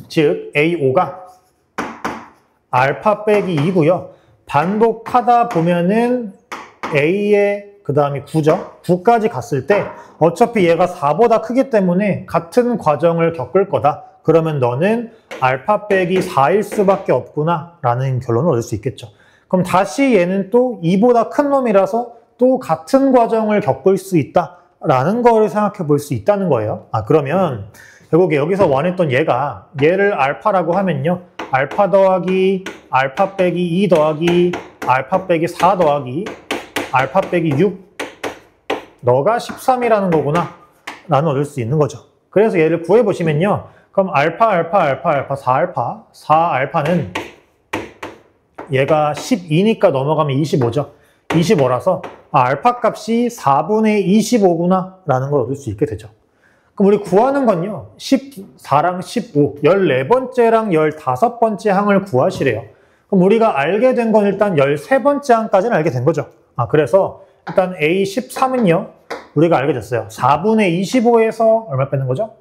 즉 A5가 알파 빼기 2고요. 반복하다 보면은 A의 그 다음이 9죠. 9까지 갔을 때 어차피 얘가 4보다 크기 때문에 같은 과정을 겪을 거다. 그러면 너는 알파 빼기 4일 수밖에 없구나 라는 결론을 얻을 수 있겠죠. 그럼 다시 얘는 또 2보다 큰 놈이라서 또 같은 과정을 겪을 수 있다 라는 거를 생각해 볼 수 있다는 거예요. 그러면 결국에 여기서 원했던 얘를 알파라고 하면요, 알파 더하기 알파 빼기 2 더하기 알파 빼기 4 더하기 알파 빼기 6, 너가 13이라는 거구나 라는 얻을 수 있는 거죠. 그래서 얘를 구해보시면요, 그럼 알파 4알파는 얘가 12니까 넘어가면 25죠. 25라서 알파 값이 4분의 25구나 라는 걸 얻을 수 있게 되죠. 그럼 우리 구하는 건요, 14랑 15, 14번째랑 15번째 항을 구하시래요. 그럼 우리가 알게 된 건 일단 13번째 항까지는 알게 된 거죠. 그래서 일단 A13은요, 우리가 알게 됐어요. 4분의 25에서 얼마 빼는 거죠?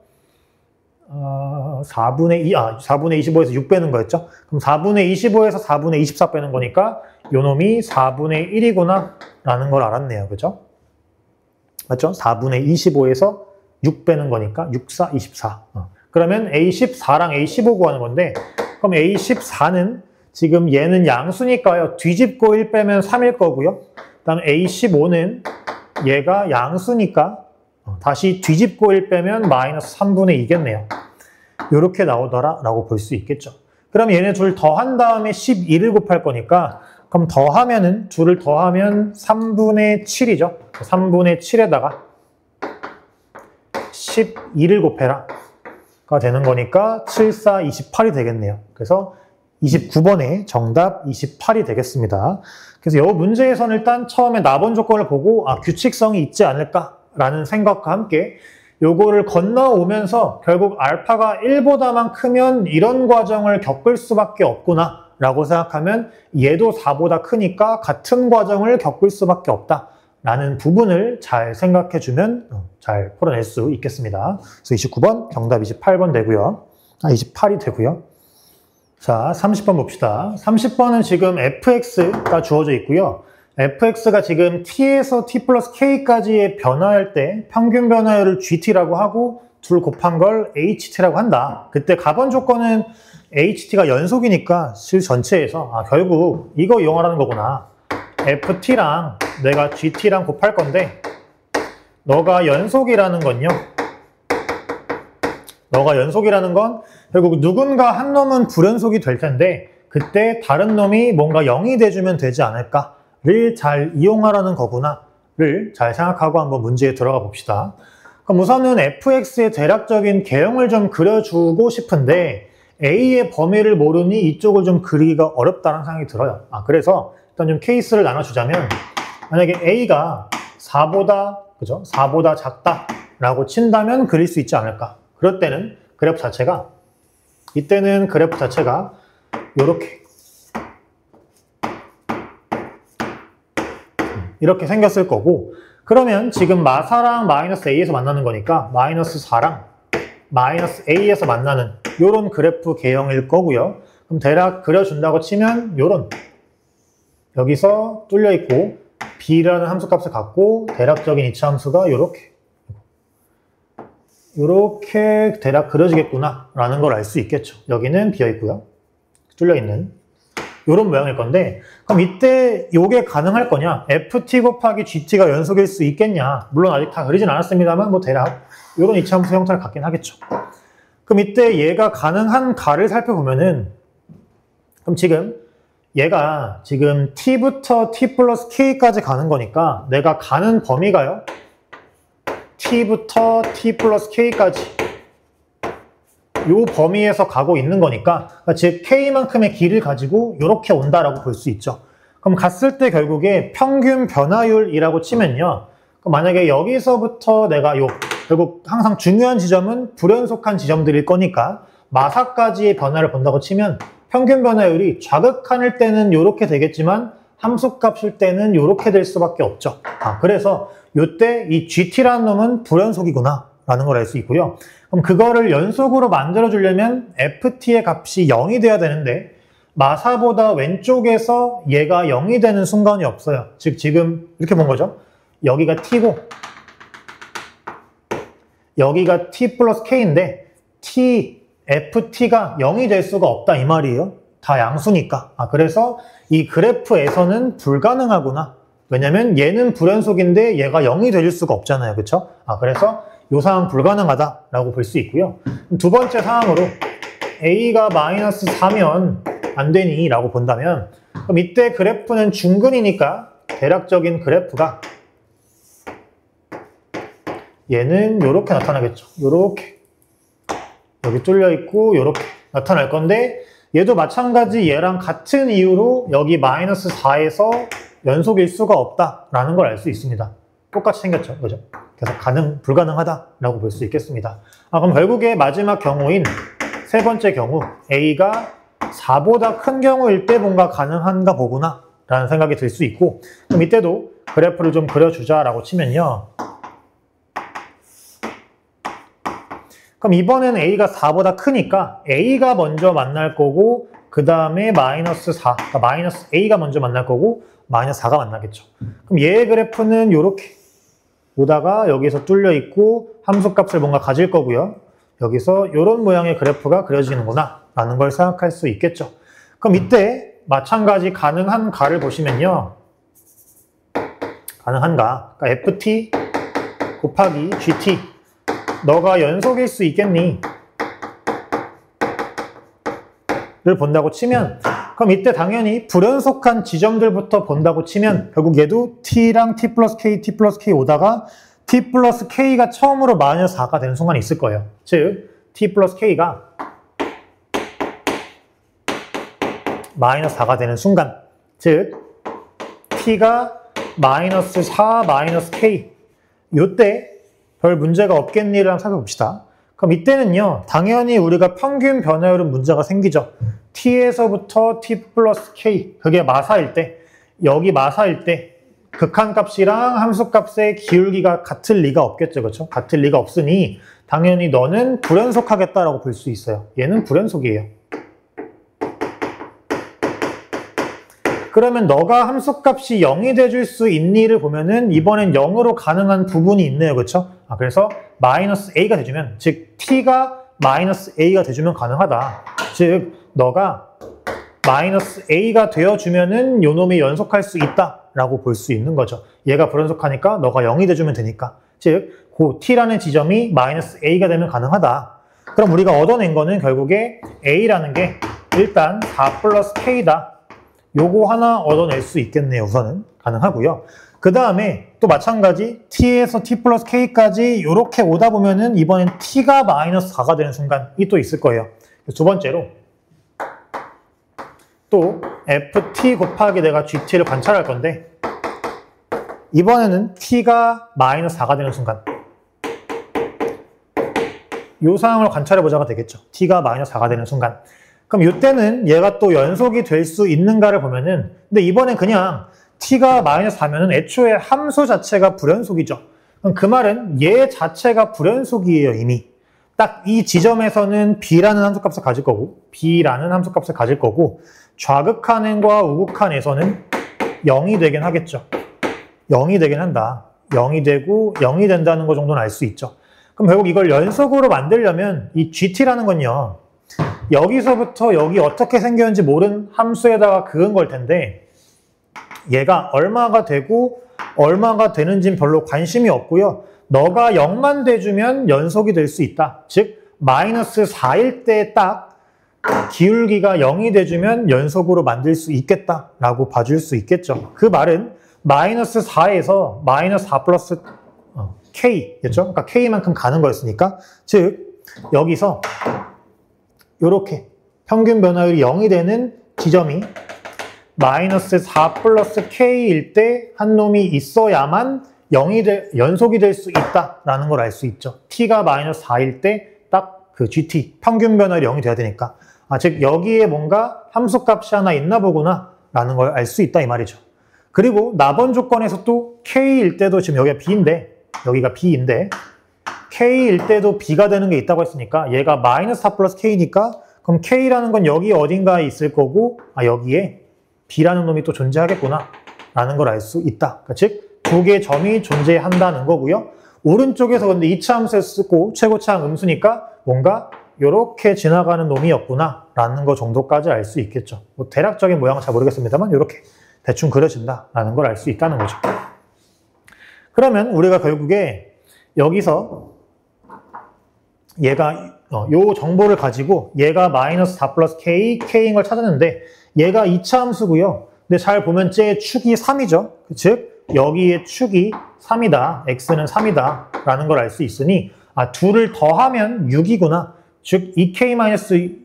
4분의 25에서 6 빼는 거였죠? 그럼 4분의 25에서 4분의 24 빼는 거니까 요 놈이 4분의 1이구나 라는 걸 알았네요. 그죠? 맞죠? 4분의 25에서 6 빼는 거니까 6, 4, 24. 그러면 A14랑 A15 구하는 건데, 그럼 A14는 지금 얘는 양수니까요, 뒤집고 1 빼면 3일 거고요. 그 다음 A15는 얘가 양수니까 다시 뒤집고 1 빼면 마이너스 3분의 2겠네요. 이렇게 나오더라 라고 볼 수 있겠죠. 그럼 얘네 둘 더한 다음에 12를 곱할 거니까, 그럼 더하면은, 둘을 더하면 3분의 7이죠. 3분의 7에다가 12를 곱해라 가 되는 거니까 7, 4, 28이 되겠네요. 그래서 29번에 정답 28이 되겠습니다. 그래서 이 문제에서는 일단 처음에 나번 조건을 보고 규칙성이 있지 않을까라는 생각과 함께 요거를 건너오면서 결국 알파가 1보다만 크면 이런 과정을 겪을 수밖에 없구나 라고 생각하면 얘도 4보다 크니까 같은 과정을 겪을 수밖에 없다 라는 부분을 잘 생각해주면 잘 풀어낼 수 있겠습니다. 그래서 29번, 정답 28번 되고요. 28이 되고요. 자, 30번 봅시다. 30번은 지금 fx가 주어져 있고요. fx가 지금 t에서 t 플러스 k까지의 변화할 때 평균 변화율을 gt라고 하고 둘 곱한 걸 ht라고 한다. 그때 가번 조건은 ht가 연속이니까 실 전체에서 결국 이거 이용하라는 거구나. ft랑 내가 gt랑 곱할 건데, 너가 연속이라는 건요, 결국 누군가 한 놈은 불연속이 될 텐데 그때 다른 놈이 뭔가 0이 돼주면 되지 않을까를 잘 이용하라는 거구나를 잘 생각하고 한번 문제에 들어가 봅시다. 그럼 우선은 fx의 대략적인 개형을 좀 그려주고 싶은데 a의 범위를 모르니 이쪽을 좀 그리기가 어렵다는 생각이 들어요. 그래서 일단 좀 케이스를 나눠주자면, 만약에 a가 4보다 작다라고 친다면 그릴 수 있지 않을까. 그럴 때는 그래프 자체가, 이때는 그래프 자체가 이렇게 생겼을 거고, 그러면 지금 마사랑 마이너스 a에서 만나는 거니까 마이너스 4랑 마이너스 a에서 만나는 요런 그래프 개형일 거고요. 그럼 대략 그려준다고 치면 요런, 여기서 뚫려 있고 b라는 함수값을 갖고 대략적인 이차함수가 요렇게, 이렇게 대략 그려지겠구나 라는 걸 알 수 있겠죠. 여기는 비어 있고요. 뚫려 있는 이런 모양일 건데, 그럼 이때 이게 가능할 거냐? ft 곱하기 gt가 연속일 수 있겠냐? 물론 아직 다 그리진 않았습니다만 뭐 대략 이런 이차함수 형태를 갖긴 하겠죠. 그럼 이때 얘가 가능한가를 살펴보면은, 그럼 지금 얘가 지금 t부터 t 플러스 k까지 가는 거니까 내가 가는 범위가요, t부터 t 플러스 k까지 요 범위에서 가고 있는 거니까, 즉 k만큼의 길을 가지고 이렇게 온다라고 볼 수 있죠. 그럼 갔을 때 결국에 평균 변화율이라고 치면요, 그럼 만약에 여기서부터 내가 결국 항상 중요한 지점은 불연속한 지점들일 거니까 마사까지의 변화를 본다고 치면 평균 변화율이 좌극한일 때는 이렇게 되겠지만 함수값일 때는 이렇게 될 수밖에 없죠. 그래서 이때 이 GT라는 놈은 불연속이구나 라는 걸 알 수 있고요. 그럼 그거를 연속으로 만들어주려면 FT의 값이 0이 돼야 되는데 마사보다 왼쪽에서 얘가 0이 되는 순간이 없어요. 즉 지금 이렇게 본 거죠. 여기가 T고 여기가 T 플러스 K인데 FT가 0이 될 수가 없다 이 말이에요. 다 양수니까. 그래서 이 그래프에서는 불가능하구나. 왜냐면 얘는 불연속인데 얘가 0이 될 수가 없잖아요. 그렇죠? 그래서 이 상황은 불가능하다라고 볼 수 있고요. 두 번째 상황으로 A가 마이너스 4면 안 되니? 라고 본다면, 그럼 이때 그래프는 중근이니까 대략적인 그래프가 얘는 이렇게 나타나겠죠. 이렇게 여기 뚫려 있고 이렇게 나타날 건데, 얘도 마찬가지 얘랑 같은 이유로 여기 마이너스 4에서 연속일 수가 없다라는 걸 알 수 있습니다. 똑같이 생겼죠. 그죠? 그래서 불가능하다라고 볼 수 있겠습니다. 그럼 결국에 마지막 경우인 세 번째 경우 A가 4보다 큰 경우일 때 뭔가 가능한가 보구나 라는 생각이 들 수 있고, 그럼 이때도 그래프를 좀 그려주자라고 치면요, 그럼 이번엔 A가 4보다 크니까 A가 먼저 만날 거고 그 다음에 마이너스 4, 그러니까 마이너스 A가 먼저 만날 거고 마이너스 4가 만나겠죠. 그럼 얘의 그래프는 이렇게 오다가 여기서 뚫려 있고 함수값을 뭔가 가질 거고요. 여기서 이런 모양의 그래프가 그려지는구나 라는 걸 생각할 수 있겠죠. 그럼 이때 마찬가지 가능한가를 보시면요, 가능한가, 그러니까 FT 곱하기 GT, 너가 연속일 수 있겠니? 를 본다고 치면, 그럼 이때 당연히 불연속한 지점들부터 본다고 치면 결국 얘도 T랑 T 플러스 K, T 플러스 K 오다가 T 플러스 K가 처음으로 마이너스 4가 되는 순간이 있을 거예요. 즉 T 플러스 K가 마이너스 4가 되는 순간, 즉 T가 마이너스 4, 마이너스 K, 요때 별 문제가 없겠니를 한번 살펴봅시다. 그럼 이때는요, 당연히 우리가 평균 변화율은 문제가 생기죠. T에서부터 T 플러스 K, 그게 마사일 때, 여기 마사일 때 극한값이랑 함수값의 기울기가 같을 리가 없겠죠. 그렇죠? 같을 리가 없으니 당연히 너는 불연속하겠다라고 볼 수 있어요. 얘는 불연속이에요. 그러면 너가 함수값이 0이 돼줄 수 있니를 보면은 이번엔 0으로 가능한 부분이 있네요. 그렇죠? 그래서 마이너스 A가 돼주면, 즉 T가 마이너스 A가 돼주면 가능하다. 즉 너가 마이너스 A가 되어주면은 요 놈이 연속할 수 있다라고 볼 수 있는 거죠. 얘가 불연속하니까 너가 0이 돼주면 되니까. 즉 그 T라는 지점이 마이너스 A가 되면 가능하다. 그럼 우리가 얻어낸 거는 결국에 A라는 게 일단 4 플러스 K다. 요거 하나 얻어낼 수 있겠네요. 우선은 가능하고요. 그 다음에 또 마찬가지 T에서 T 플러스 K까지 이렇게 오다 보면은 이번엔 T가 마이너스 4가 되는 순간이 또 있을 거예요. 두 번째로 또 FT 곱하기 내가 GT를 관찰할 건데, 이번에는 T가 마이너스 4가 되는 순간, 이 상황을 관찰해보자가 되겠죠. T가 마이너스 4가 되는 순간. 그럼 이때는 얘가 또 연속이 될 수 있는가를 보면은, 근데 이번엔 그냥 T가 마이너스 4면은 애초에 함수 자체가 불연속이죠. 그럼 그 말은 얘 자체가 불연속이에요, 이미. 딱 이 지점에서는 B라는 함수값을 가질 거고, B라는 함수값을 가질 거고, 좌극한과 우극한에서는 0이 되긴 하겠죠. 0이 되긴 한다. 0이 되고 0이 된다는 거 정도는 알 수 있죠. 그럼 결국 이걸 연속으로 만들려면 이 GT라는 건요, 여기서부터 여기 어떻게 생겼는지 모르는 함수에다가 그은 걸 텐데, 얘가 얼마가 되고 얼마가 되는지는 별로 관심이 없고요. 너가 0만 대주면 연속이 될 수 있다. 즉 마이너스 4일 때 딱 기울기가 0이 돼주면 연속으로 만들 수 있겠다라고 봐줄 수 있겠죠. 그 말은 마이너스 4에서 마이너스 4 플러스 K겠죠? 그러니까 K만큼 가는 거였으니까, 즉 여기서 이렇게 평균 변화율이 0이 되는 지점이 마이너스 4 플러스 K일 때 한 놈이 있어야만 연속이 될 수 있다라는 걸 알 수 있죠. T가 마이너스 4일 때 딱 그 GT, 평균 변화율이 0이 돼야 되니까, 즉 여기에 뭔가 함수값이 하나 있나 보구나 라는 걸 알 수 있다 이 말이죠. 그리고 나번 조건에서 또 K일 때도 지금 여기가 B인데, 여기가 B인데 K일 때도 B가 되는 게 있다고 했으니까 얘가 마이너스 4 플러스 K니까 그럼 K라는 건 여기 어딘가에 있을 거고, 여기에 B라는 놈이 또 존재하겠구나 라는 걸 알 수 있다. 그러니까 즉 두 개의 점이 존재한다는 거고요. 오른쪽에서 근데 이차 함수에 쓰고 최고차항 음수니까 뭔가 이렇게 지나가는 놈이었구나 라는 거 정도까지 알 수 있겠죠. 뭐 대략적인 모양은 잘 모르겠습니다만 이렇게 대충 그려진다 라는 걸 알 수 있다는 거죠. 그러면 우리가 결국에 여기서 얘가 요 정보를 가지고 얘가 마이너스 4 플러스 K, K인 걸 찾았는데 얘가 이차 함수고요. 근데 잘 보면 쟤의 축이 3이죠. 즉 여기의 축이 3이다. X는 3이다. 라는 걸 알 수 있으니 둘을 더하면 6이구나. 즉 2K-4가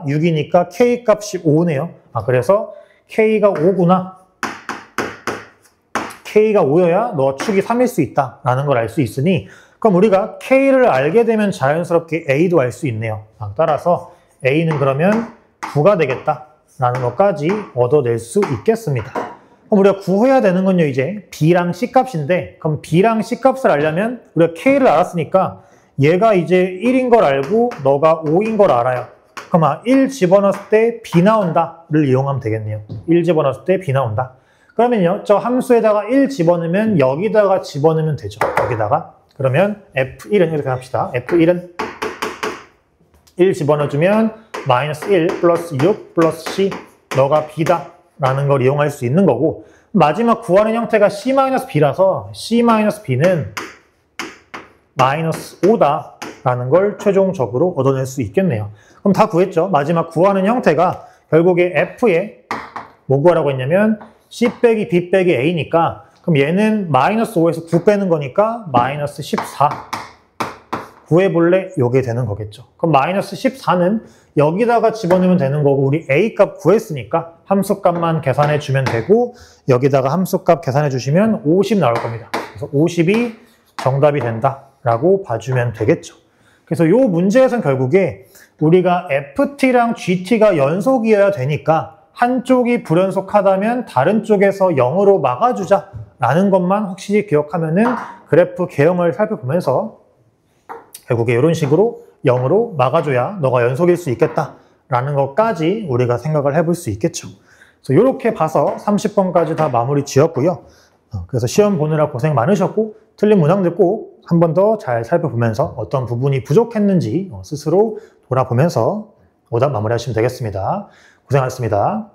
6이니까 K 값이 5네요. 그래서 K가 5구나. K가 5여야 너 축이 3일 수 있다. 라는 걸 알 수 있으니 그럼 우리가 K를 알게 되면 자연스럽게 A도 알 수 있네요. 따라서 A는 그러면 9가 되겠다. 라는 것까지 얻어낼 수 있겠습니다. 그럼 우리가 구해야 되는 건요, 이제 B랑 C 값인데, 그럼 B랑 C 값을 알려면 우리가 K를 알았으니까 얘가 이제 1인 걸 알고 너가 5인 걸 알아요. 그럼 1 집어넣었을 때 B 나온다를 이용하면 되겠네요. 1 집어넣었을 때 B 나온다. 그러면요, 저 함수에다가 1 집어넣으면 여기다가 집어넣으면 되죠. 여기다가. 그러면 F1은 이렇게 합시다. F1은 1 집어넣어주면 마이너스 1 플러스 6 플러스 C, 너가 B다 라는 걸 이용할 수 있는 거고, 마지막 구하는 형태가 C-B라서 C-B는 마이너스 5다 라는 걸 최종적으로 얻어낼 수 있겠네요. 그럼 다 구했죠. 마지막 구하는 형태가 결국에 F에 뭐 구하라고 했냐면 C 빼기 B 빼기 A니까, 그럼 얘는 마이너스 5에서 9 빼는 거니까 마이너스 14 구해볼래? 요게 되는 거겠죠. 그럼 마이너스 14는 여기다가 집어넣으면 되는 거고, 우리 A값 구했으니까 함수값만 계산해 주면 되고, 여기다가 함수값 계산해 주시면 50 나올 겁니다. 그래서 50이 정답이 된다라고 봐주면 되겠죠. 그래서 요 문제에서는 결국에 우리가 FT랑 GT가 연속이어야 되니까 한쪽이 불연속하다면 다른 쪽에서 0으로 막아주자라는 것만 확실히 기억하면은 그래프 개형을 살펴보면서 결국에 이런 식으로 0으로 막아줘야 너가 연속일 수 있겠다라는 것까지 우리가 생각을 해볼 수 있겠죠. 그래서 이렇게 봐서 30번까지 다 마무리 지었고요. 그래서 시험 보느라 고생 많으셨고 틀린 문항들 꼭 한 번 더 잘 살펴보면서 어떤 부분이 부족했는지 스스로 돌아보면서 오답 마무리하시면 되겠습니다. 고생하셨습니다.